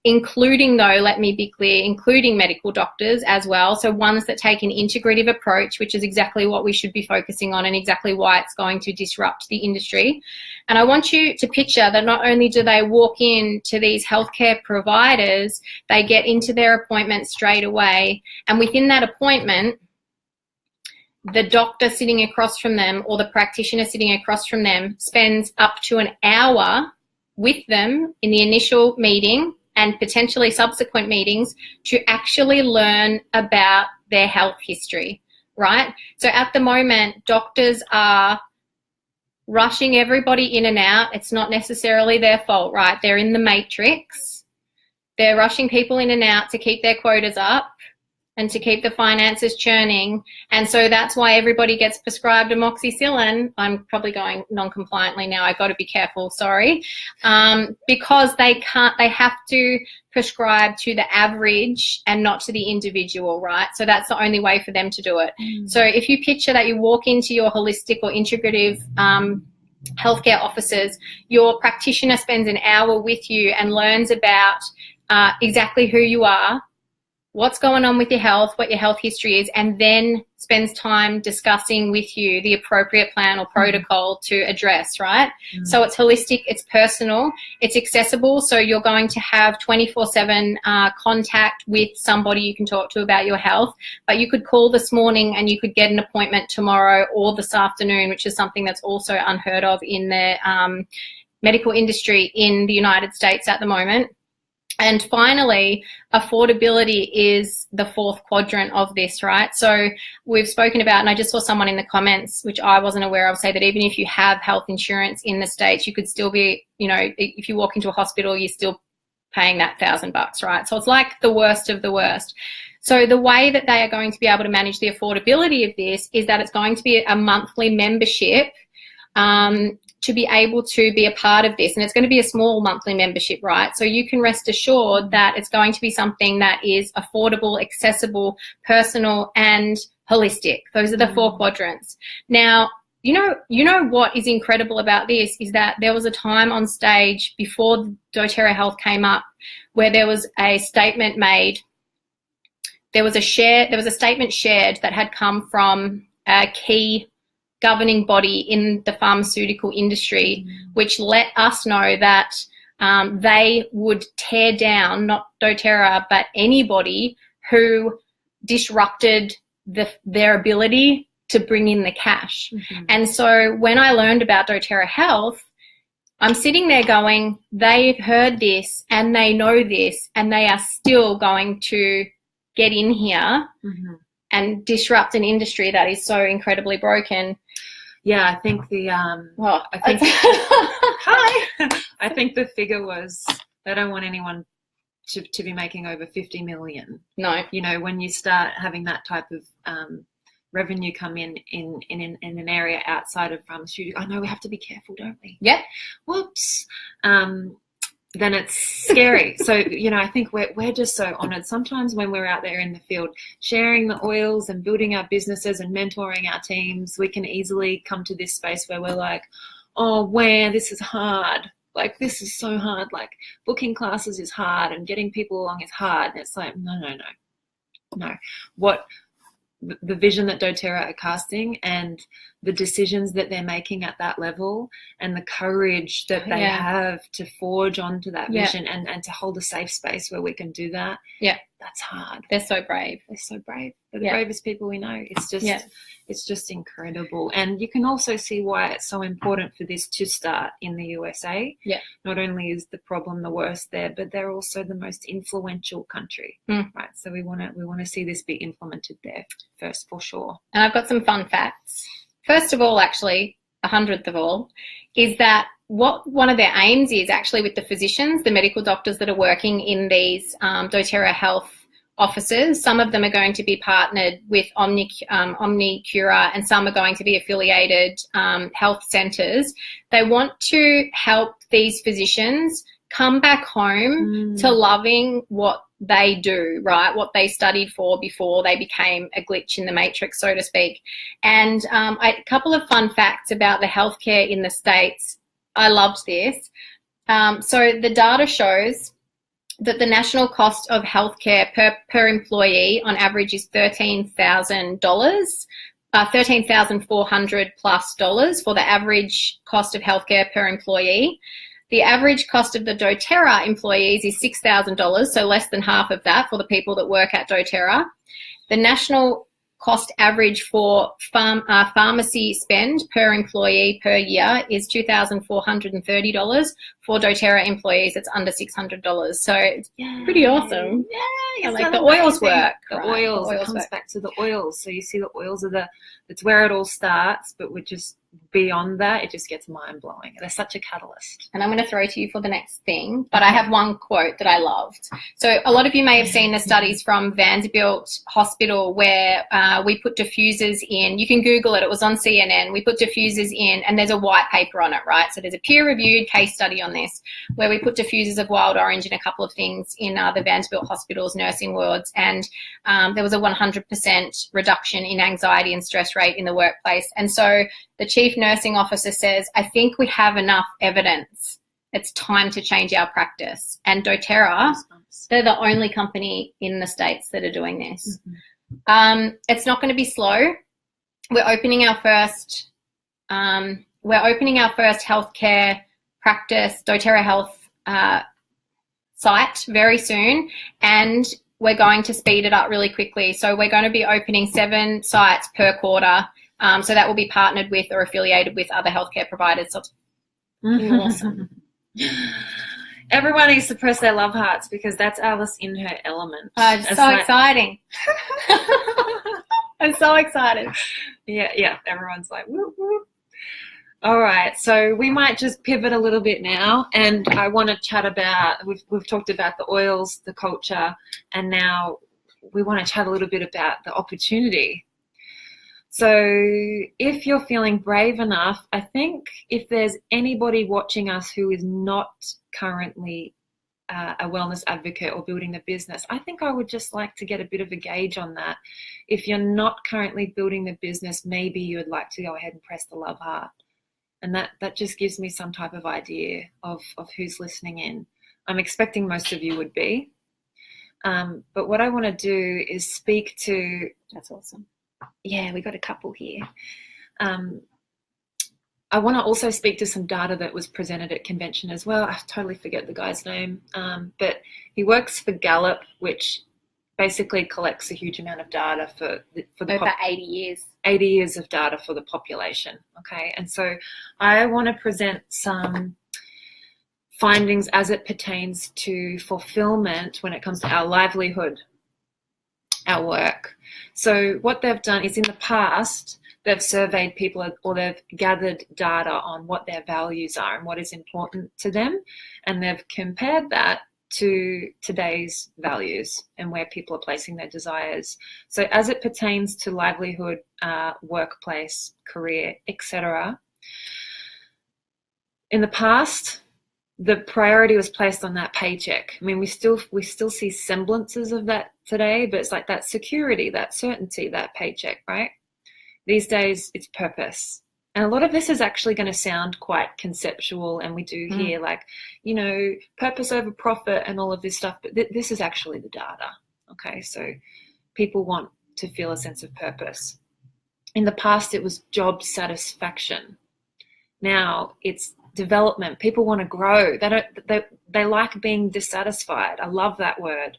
including, though, let me be clear, including medical doctors as well. So ones that take an integrative approach, which is exactly what we should be focusing on and exactly why it's going to disrupt the industry. And I want you to picture that not only do they walk in to these healthcare providers, they get into their appointment straight away. And within that appointment, the doctor sitting across from them or the practitioner sitting across from them spends up to an hour with them in the initial meeting and potentially subsequent meetings to actually learn about their health history, right? So at the moment, doctors are rushing everybody in and out. It's not necessarily their fault, right? They're in the matrix. They're rushing people in and out to keep their quotas up. and to keep the finances churning. And so that's why everybody gets prescribed amoxicillin. I'm probably going non-compliantly now. I've got to be careful, sorry. Because they have to prescribe to the average and not to the individual, right? So that's the only way for them to do it. So if you picture that you walk into your holistic or integrative healthcare offices, your practitioner spends an hour with you and learns about exactly who you are, what's going on with your health, what your health history is, and then spends time discussing with you the appropriate plan or protocol to address, right? So it's holistic, it's personal, it's accessible, so you're going to have 24/7 contact with somebody you can talk to about your health, but you could call this morning and you could get an appointment tomorrow or this afternoon, which is something that's also unheard of in the medical industry in the United States at the moment. And finally, affordability is the fourth quadrant of this, right? So we've spoken about, and I just saw someone in the comments, which I wasn't aware of, say that even if you have health insurance in the States, you could still be, you know, if you walk into a hospital, you're still paying that $1,000, right? So it's like the worst of the worst. So the way that they are going to be able to manage the affordability of this is that it's going to be a monthly membership to be able to be a part of this. And it's going to be a small monthly membership, right? So you can rest assured that it's going to be something that is affordable, accessible, personal, and holistic. Those are the four quadrants. Now, you know what is incredible about this is that there was a time on stage before doTERRA Health came up where there was a statement made. There was a statement shared that had come from a key governing body in the pharmaceutical industry, which let us know that they would tear down not doTERRA but anybody who disrupted their ability to bring in the cash. And so when I learned about doTERRA Health, I'm sitting there going, they've heard this and they know this and they are still going to get in here and disrupt an industry that is so incredibly broken. Yeah, I think I think the figure was they don't want anyone to be making over 50 million. No. You know, when you start having that type of revenue come in an area outside of pharmaceutical, I know we have to be careful, don't we? Yeah. Whoops. Then it's scary. So, you know, I think we're just so honoured. Sometimes when we're out there in the field sharing the oils and building our businesses and mentoring our teams, we can easily come to this space where we're like, oh, this is hard. Like, this is so hard. Like, booking classes is hard and getting people along is hard. And it's like, no. What the vision that doTERRA are casting and the decisions that they're making at that level and the courage that they have to forge onto that vision and to hold a safe space where we can do that. Yeah. That's hard. They're so brave. They're so brave. They're the bravest people we know. It's just incredible. And you can also see why it's so important for this to start in the USA. Yeah. Not only is the problem the worst there, but they're also the most influential country. Right. So we want to see this be implemented there first, for sure. And I've got some fun facts. First of all, actually, 100th of all, is that what one of their aims is actually with the physicians, the medical doctors that are working in these doTERRA Health offices. Some of them are going to be partnered with OmniCura and some are going to be affiliated health centres. They want to help these physicians come back home to loving what they do, right? What they studied for before they became a glitch in the matrix, so to speak. And a couple of fun facts about the healthcare in the States. I loved this. So the data shows that the national cost of healthcare per employee on average is $13,000, $13,400 plus dollars for the average cost of healthcare per employee. The average cost of the doTERRA employees is $6,000, so less than half of that for the people that work at doTERRA. The national cost average for pharmacy spend per employee per year is $2,430 for doTERRA employees, it's under $600. So it's Yay. pretty awesome. Yay, And like the oils work. The right? oils, The it oils comes work. back to the oils. So you see the oils are it's where it all starts, but we're just beyond that, it just gets mind-blowing. They're such a catalyst. And I'm going to throw to you for the next thing, but I have one quote that I loved. So a lot of you may have seen the studies from Vanderbilt Hospital where we put diffusers in. You can Google it. It was on CNN. We put diffusers in, and there's a white paper on it, right? So there's a peer-reviewed case study on this where we put diffusers of wild orange in a couple of things in the Vanderbilt Hospital's nursing wards, and there was a 100% reduction in anxiety and stress rate in the workplace. And so the chief nursing officer says, I think we have enough evidence. It's time to change our practice. And doTERRA, they're the only company in the States that are doing this. Mm-hmm. It's not going to be slow. We're opening our first healthcare practice, doTERRA Health site very soon, and we're going to speed it up really quickly. So we're going to be opening 7 sites per quarter. So that will be partnered with or affiliated with other healthcare providers. So it's awesome. Everyone needs to press their love hearts because that's Alice in her element. It's so exciting. I'm so excited. Yeah. Everyone's like, whoop, whoop. All right. So we might just pivot a little bit now. And I want to chat about, we've talked about the oils, the culture, and now we want to chat a little bit about the opportunity. So if you're feeling brave enough, I think if there's anybody watching us who is not currently a wellness advocate or building a business, I think I would just like to get a bit of a gauge on that. If you're not currently building the business, maybe you would like to go ahead and press the love heart. And that just gives me some type of idea of who's listening in. I'm expecting most of you would be. But what I want to do is speak to... That's awesome. Yeah, we got a couple here. I want to also speak to some data that was presented at convention as well. I totally forget the guy's name, but he works for Gallup, which basically collects a huge amount of data for over 80 years. 80 years of data for the population. Okay, and so I want to present some findings as it pertains to fulfillment when it comes to our livelihood, our work. So what they've done is in the past, they've surveyed people or they've gathered data on what their values are and what is important to them. And they've compared that to today's values and where people are placing their desires. So as it pertains to livelihood, workplace, career, etc., in the past, the priority was placed on that paycheck. I mean, we still see semblances of that today, but it's like that security, that certainty, that paycheck, right? These days, it's purpose. And a lot of this is actually going to sound quite conceptual, and we do hear like, purpose over profit and all of this stuff, but this is actually the data, okay? So people want to feel a sense of purpose. In the past, it was job satisfaction. Now it's development. People want to grow. They like being dissatisfied. I love that word.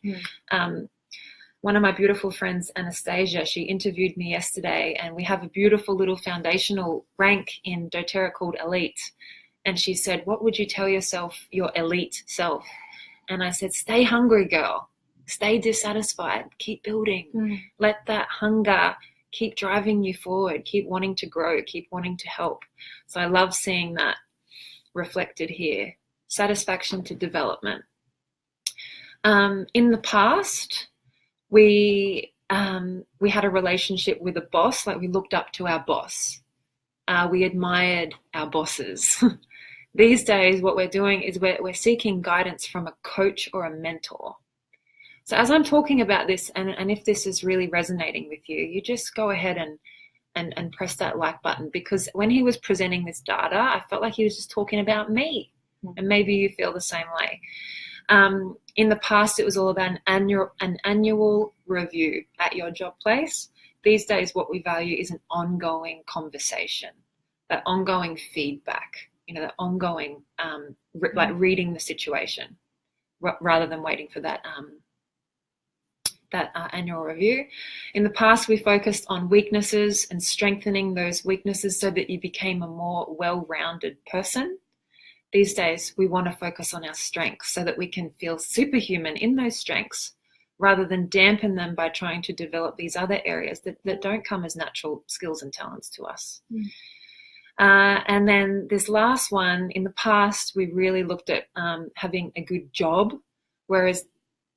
One of my beautiful friends, Anastasia, she interviewed me yesterday, and we have a beautiful little foundational rank in doTERRA called Elite. And she said, what would you tell yourself, your elite self? And I said, stay hungry, girl. Stay dissatisfied. Keep building. Let that hunger keep driving you forward. Keep wanting to grow. Keep wanting to help. So I love seeing that reflected here. Satisfaction to development. In the past, we had a relationship with a boss, like we looked up to our boss. We admired our bosses. These days, what we're doing is we're seeking guidance from a coach or a mentor. So as I'm talking about this, and if this is really resonating with you, you just go ahead and press that like button, because when he was presenting this data, I felt like he was just talking about me, and maybe you feel the same way. In the past, it was all about an annual review at your job place. These days, what we value is an ongoing conversation, that ongoing feedback, that ongoing, like reading the situation, rather than waiting for that annual review. In the past, we focused on weaknesses and strengthening those weaknesses so that you became a more well-rounded person. these days we want to focus on our strengths so that we can feel superhuman in those strengths rather than dampen them by trying to develop these other areas that don't come as natural skills and talents to us. And then this last one, in the past, we really looked at having a good job, whereas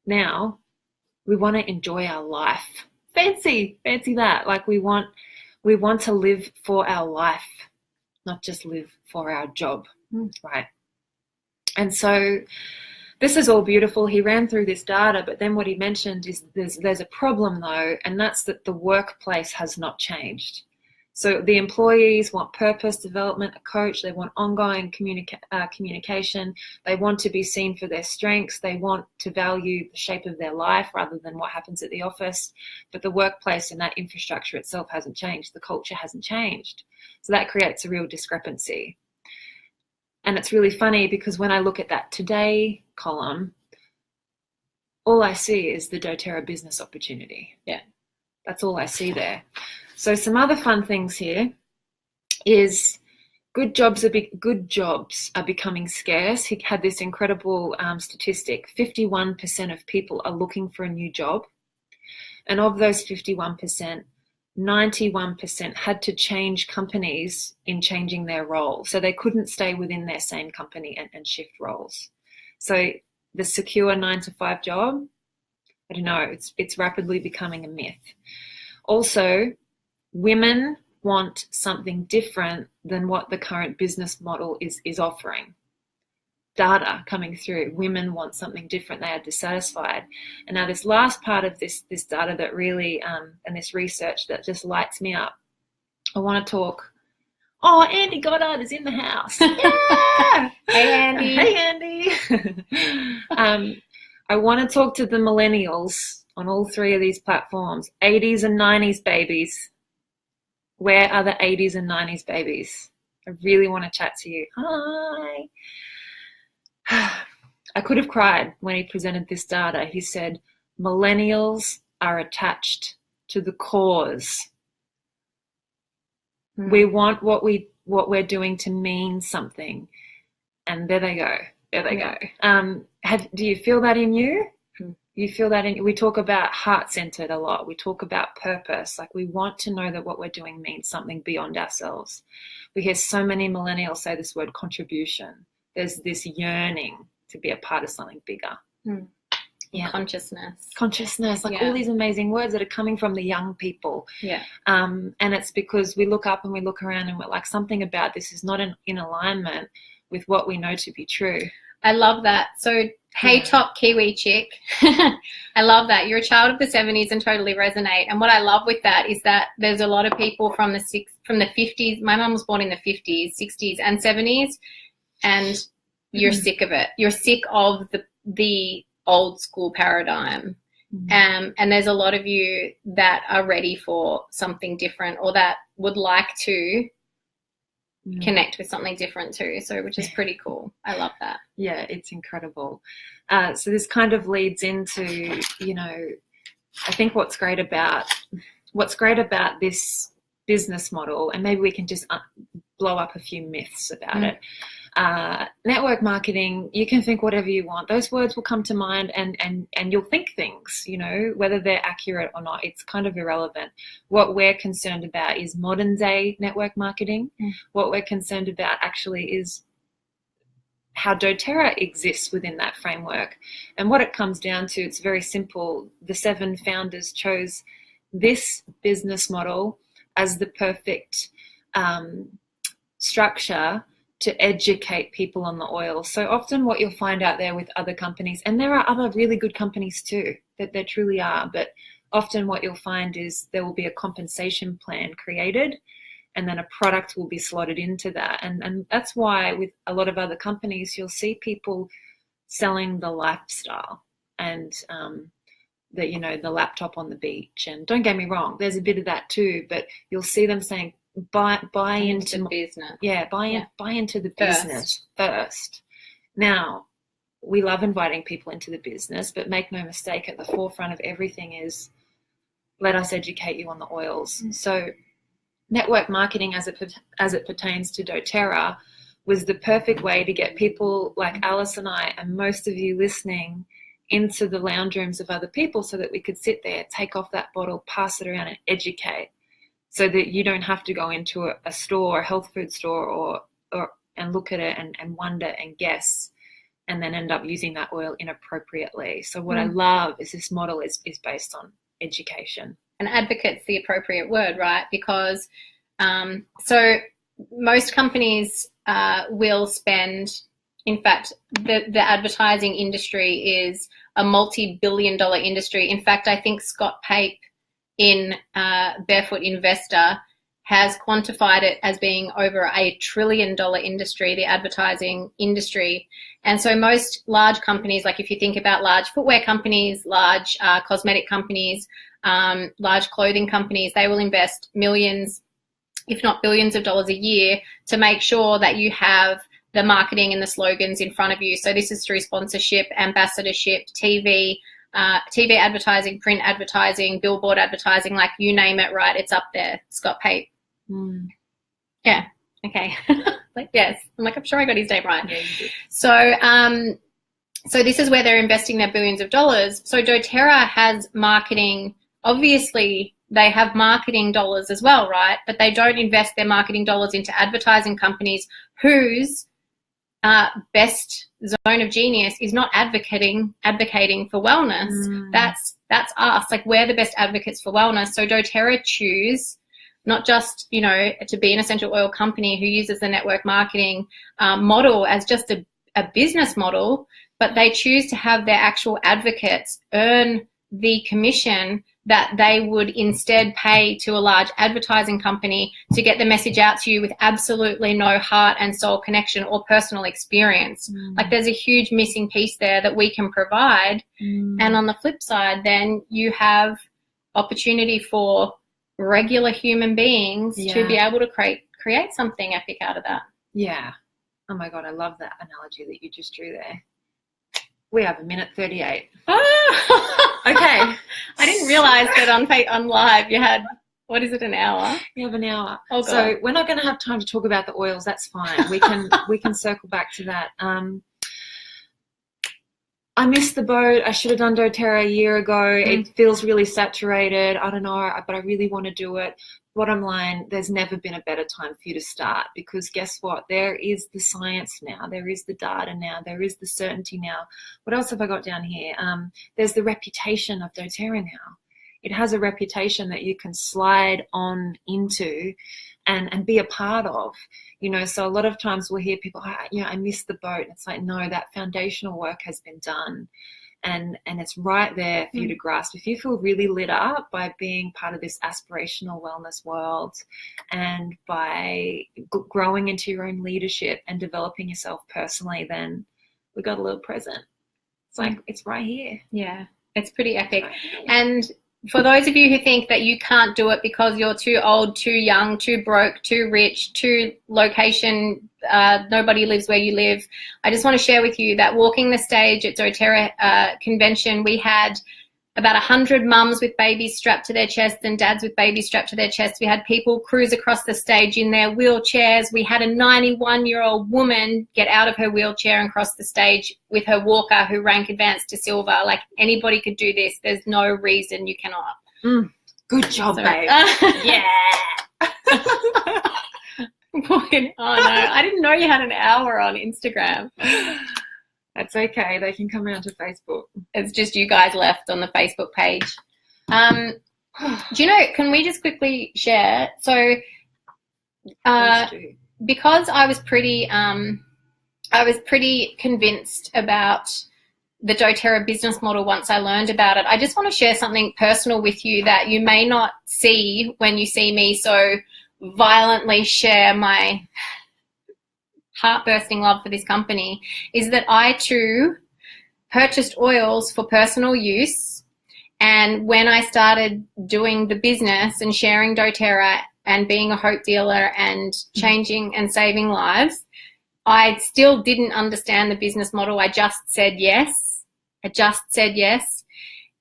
now we want to enjoy our life. Fancy that. Like we want to live for our life, not just live for our job, right? And so this is all beautiful. He ran through this data, but then what he mentioned is there's a problem though, and that's that the workplace has not changed. So the employees want purpose, development, a coach. They want ongoing communication. They want to be seen for their strengths. They want to value the shape of their life rather than what happens at the office. But the workplace and that infrastructure itself hasn't changed. The culture hasn't changed. So that creates a real discrepancy. And it's really funny because when I look at that today column, all I see is the doTERRA business opportunity. Yeah. That's all I see there. So some other fun things here is good jobs are becoming scarce. He had this incredible statistic. 51% of people are looking for a new job. And of those 51%, 91% had to change companies in changing their role. So they couldn't stay within their same company and shift roles. So the secure 9-to-5 job, I don't know, it's rapidly becoming a myth. Also, women want something different than what the current business model is offering. Data coming through, women want something different, they are dissatisfied. And now this last part of this data that really, and this research that just lights me up, I want to talk, Andy Goddard is in the house. Yeah! Hey, Andy. Hey, Andy. I want to talk to the millennials on all three of these platforms. 80s and 90s babies. Where are the 80s and 90s babies? I really want to chat to you. Hi. I could have cried when he presented this data. He said, millennials are attached to the cause. We want what we're doing to mean something. And there they go. Do you feel that in you? You feel that we talk about heart-centered a lot. We talk about purpose. Like we want to know that what we're doing means something beyond ourselves. We hear so many millennials say this word contribution. There's this yearning to be a part of something bigger. Yeah. Consciousness, like all these amazing words that are coming from the young people. Yeah. And it's because we look up and we look around and we're like, something about this is not in alignment with what we know to be true. I love that. So, hey, top Kiwi chick. I love that. You're a child of the 70s and totally resonate. And what I love with that is that there's a lot of people from the 50s. My mum was born in the 50s, 60s and 70s. And you're sick of it. You're sick of the old school paradigm. And there's a lot of you that are ready for something different or that would like to connect with something different too, so which is pretty cool. I love that. Yeah, it's incredible. So this kind of leads into, I think what's great about this business model, and maybe we can just blow up a few myths about it. Network marketing, you can think whatever you want. Those words will come to mind and you'll think things, whether they're accurate or not, it's kind of irrelevant. What we're concerned about is modern day network marketing. What we're concerned about actually is how doTERRA exists within that framework. And what it comes down to, it's very simple. The 7 founders chose this business model as the perfect structure to educate people on the oil. So often what you'll find out there with other companies, and there are other really good companies too, that there truly are, but often what you'll find is there will be a compensation plan created and then a product will be slotted into that. And that's why with a lot of other companies, you'll see people selling the lifestyle and the laptop on the beach. And don't get me wrong, there's a bit of that too, but you'll see them saying, buy into the business. Buy into the business first. Now, we love inviting people into the business, but make no mistake, at the forefront of everything is let us educate you on the oils. So network marketing as it pertains to doTERRA, was the perfect way to get people like Alice and I and most of you listening into the lounge rooms of other people so that we could sit there, take off that bottle, pass it around and educate, so that you don't have to go into a store, a health food store, or and look at it and wonder and guess and then end up using that oil inappropriately. So what I love is this model is based on education. And advocate's the appropriate word, right? Because so most companies will spend, in fact, the advertising industry is a multi-billion-dollar industry. In fact, I think Scott Pape in Barefoot Investor has quantified it as being over $1 trillion industry, the advertising industry. And so most large companies, like if you think about large footwear companies, large cosmetic companies, large clothing companies, they will invest millions, if not billions of dollars a year to make sure that you have the marketing and the slogans in front of you. So this is through sponsorship, ambassadorship, TV advertising, print advertising, billboard advertising, like you name it, right? It's up there. Scott Pape. Yeah. Okay. Like, yes. I'm like, I'm sure I got his name right. Yeah, you did. So this is where they're investing their billions of dollars. So doTERRA has marketing. Obviously, they have marketing dollars as well, right? But they don't invest their marketing dollars into advertising companies whose best zone of genius is not advocating for wellness. That's us. Like, we're the best advocates for wellness. So doTERRA choose not just, to be an essential oil company who uses the network marketing model as just a business model, but they choose to have their actual advocates earn the commission that they would instead pay to a large advertising company to get the message out to you with absolutely no heart and soul connection or personal experience. Like, there's a huge missing piece there that we can provide. And on the flip side, then you have opportunity for regular human beings to be able to create something epic out of that. Yeah. Oh my God, I love that analogy that you just drew there. We have 1:38. Oh! Okay. I didn't realize that on live you had, what is it, an hour? You have an hour. Oh, God. So we're not going to have time to talk about the oils. That's fine. We can circle back to that. I missed the boat. I should have done doTERRA a year ago. It feels really saturated. I don't know, but I really want to do it. Bottom line, there's never been a better time for you to start, because guess what? There is the science now. There is the data now. There is the certainty now. What else have I got down here? There's the reputation of doTERRA now. It has a reputation that you can slide on into and be a part of. So a lot of times we'll hear people, I missed the boat. And it's like, no, that foundational work has been done. And it's right there for you to grasp. If you feel really lit up by being part of this aspirational wellness world and by growing into your own leadership and developing yourself personally, then we got a little present. It's like, it's right here. Yeah, it's pretty epic. Right. And for those of you who think that you can't do it because you're too old, too young, too broke, too rich, too location, nobody lives where you live, I just want to share with you that walking the stage at doTERRA convention, we had about 100 mums with babies strapped to their chest and dads with babies strapped to their chest. We had people cruise across the stage in their wheelchairs. We had a 91-year-old woman get out of her wheelchair and cross the stage with her walker, who rank advanced to silver. Like, anybody could do this. There's no reason you cannot. Good job, babe. Yeah. Oh, no. I didn't know you had an hour on Instagram. That's okay. They can come around to Facebook. It's just you guys left on the Facebook page. Do you know, can we just quickly share? So because I was pretty convinced about the doTERRA business model once I learned about it, I just want to share something personal with you that you may not see when you see me so violently share my heart-bursting love for this company, is that I too purchased oils for personal use. And when I started doing the business and sharing doTERRA and being a hope dealer and changing and saving lives, I still didn't understand the business model. I just said yes.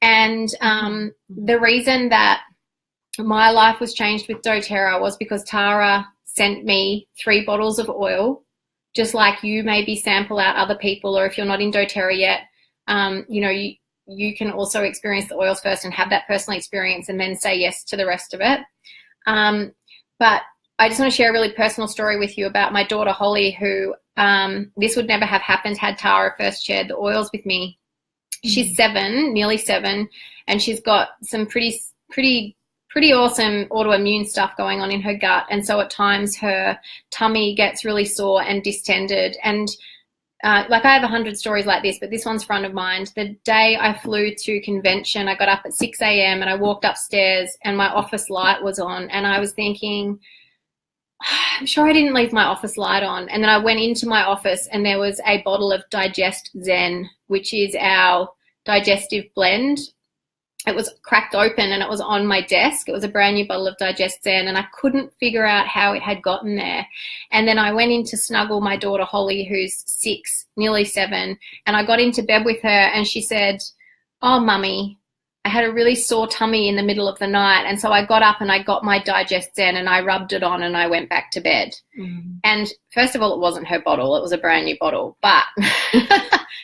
And the reason that my life was changed with doTERRA was because Tara sent me 3 bottles of oil just like you maybe sample out other people, or if you're not in doTERRA yet, you can also experience the oils first and have that personal experience and then say yes to the rest of it. But I just want to share a really personal story with you about my daughter Holly, who this would never have happened had Tara first shared the oils with me. She's 7, nearly 7, and she's got some pretty awesome autoimmune stuff going on in her gut. And so at times her tummy gets really sore and distended. And like I have 100 stories like this, but this one's front of mind. The day I flew to convention, I got up at 6 a.m. and I walked upstairs and my office light was on. And I was thinking, I'm sure I didn't leave my office light on. And then I went into my office and there was a bottle of Digest Zen, which is our digestive blend. It was cracked open and it was on my desk. It was a brand new bottle of Digest Zen and I couldn't figure out how it had gotten there. And then I went in to snuggle my daughter Holly, who's 6, nearly 7, and I got into bed with her and she said, "Oh, Mummy, I had a really sore tummy in the middle of the night." And so I got up and I got my Digest Zen and I rubbed it on and I went back to bed. And first of all, it wasn't her bottle. It was a brand new bottle. But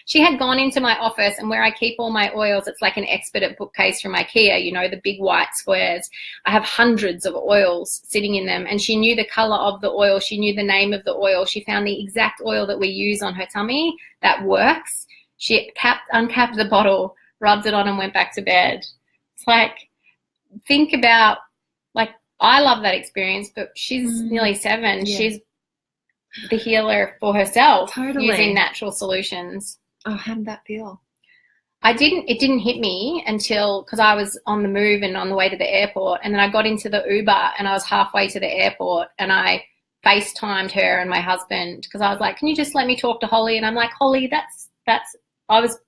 she had gone into my office, and where I keep all my oils, it's like an expedite bookcase from IKEA, you know, the big white squares. I have hundreds of oils sitting in them. And she knew the color of the oil. She knew the name of the oil. She found the exact oil that we use on her tummy that works. She uncapped the bottle, rubbed it on and went back to bed. It's like, think about, like, I love that experience, but she's nearly 7. Yeah. She's the healer for herself, using natural solutions. Oh, how did that feel? It didn't hit me until, because I was on the move and on the way to the airport, and then I got into the Uber and I was halfway to the airport and I FaceTimed her and my husband because I was like, "Can you just let me talk to Holly?" And I'm like, "Holly, I was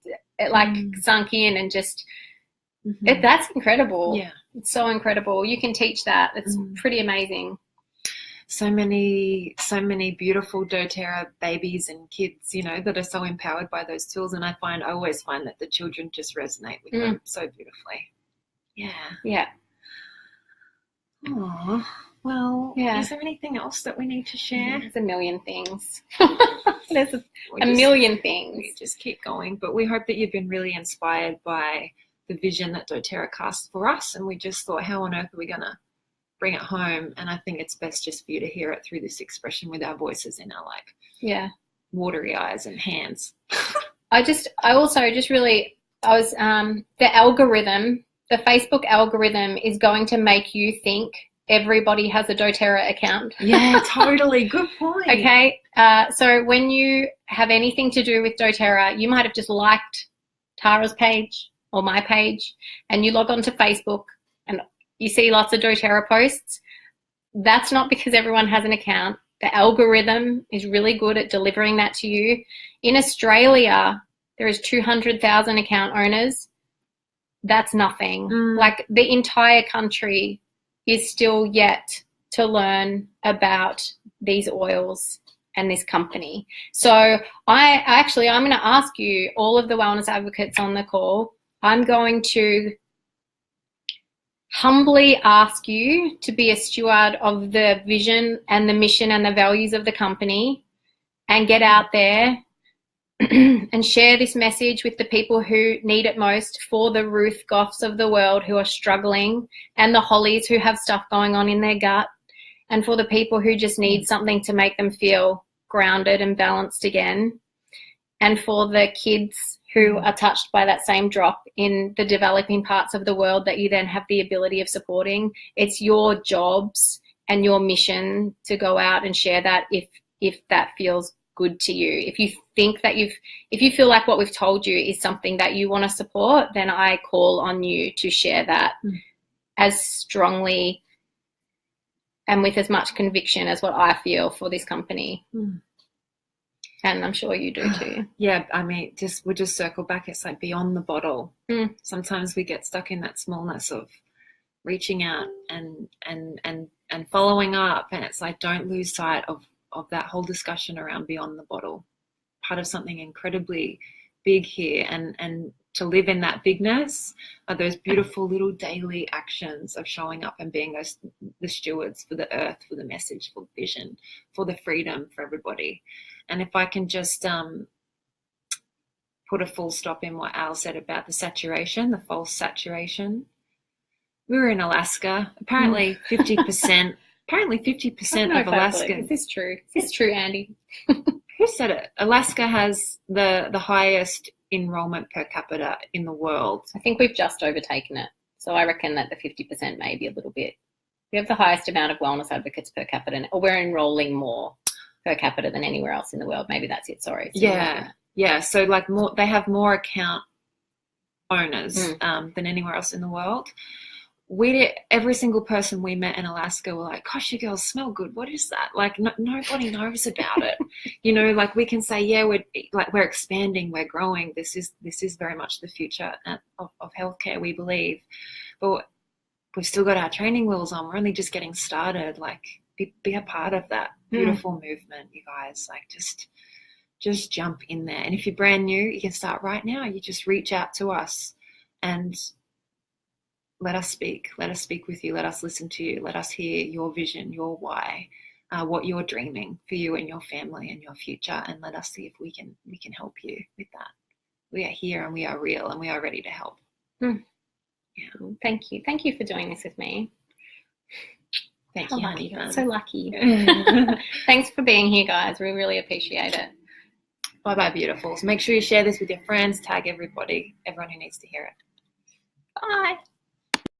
like sunk in and just that's incredible." Yeah, it's so incredible. You can teach that. It's pretty amazing. So many beautiful doTERRA babies and kids, you know, that are so empowered by those tools. And I always find that the children just resonate with them so beautifully. Yeah. Oh, well, is there anything else that we need to share? There's a million things. There's a million things. We just keep going. But we hope that you've been really inspired by the vision that doTERRA casts for us. And we just thought, how on earth are we going to bring it home? And I think it's best just for you to hear it through this expression with our voices in our watery eyes and hands. The algorithm, the Facebook algorithm is going to make you think everybody has a doTERRA account. Yeah, totally. Good point. Okay. So when you have anything to do with doTERRA, you might have just liked Tara's page or my page, and you log on to Facebook and you see lots of doTERRA posts. That's not because everyone has an account. The algorithm is really good at delivering that to you. In Australia, there is 200,000 account owners. That's nothing. Like, the entire country is still yet to learn about these oils and this company. So I'm going to ask you, all of the wellness advocates on the call, I'm going to humbly ask you to be a steward of the vision and the mission and the values of the company, and get out there and share this message with the people who need it most, for the Ruth Goffs of the world who are struggling, and the Hollies who have stuff going on in their gut, and for the people who just need something to make them feel grounded and balanced again, and for the kids who are touched by that same drop in the developing parts of the world that you then have the ability of supporting. It's your jobs and your mission to go out and share that if that feels good to you. If you think that if you feel like what we've told you is something that you want to support, then I call on you to share that as strongly and with as much conviction as what I feel for this company. And I'm sure you do too. Yeah, I mean, we'll just circle back. It's like beyond the bottle. Sometimes we get stuck in that smallness of reaching out and following up, and it's like, don't lose sight of that whole discussion around beyond the bottle. Part of something incredibly big here, and to live in that bigness are those beautiful little daily actions of showing up and being the stewards for the earth, for the message, for vision, for the freedom for everybody. And if I can just put a full stop in what Al said about the saturation, the false saturation. We were in Alaska. Apparently 50%. Apparently 50% of Alaska. Is this true? Is this true, Andy? Who said it? Alaska has the highest enrollment per capita in the world. I think we've just overtaken it. So I reckon that the 50% may be a little bit. We have the highest amount of wellness advocates per capita, or we're enrolling more per capita than anywhere else in the world. Maybe that's it. Sorry. Yeah. So like they have more account owners than anywhere else in the world. Every single person we met in Alaska were like, gosh, you girls smell good. What is that? Like nobody knows about it. You know, like we can say, yeah, we're expanding, we're growing. This is very much the future of healthcare, we believe. But we've still got our training wheels on. We're only just getting started. Like be a part of that beautiful movement, you guys. Like just jump in there. And if you're brand new, you can start right now. You just reach out to us and let us speak. Let us speak with you. Let us listen to you. Let us hear your vision, your why, what you're dreaming for you and your family and your future. And let us see if we can help you with that. We are here and we are real and we are ready to help. Yeah. Thank you. Thank you for doing this with me. Thank you, honey. So lucky. Thanks for being here, guys. We really appreciate it. Bye-bye, beautifuls. Make sure you share this with your friends. Tag everyone who needs to hear it. Bye.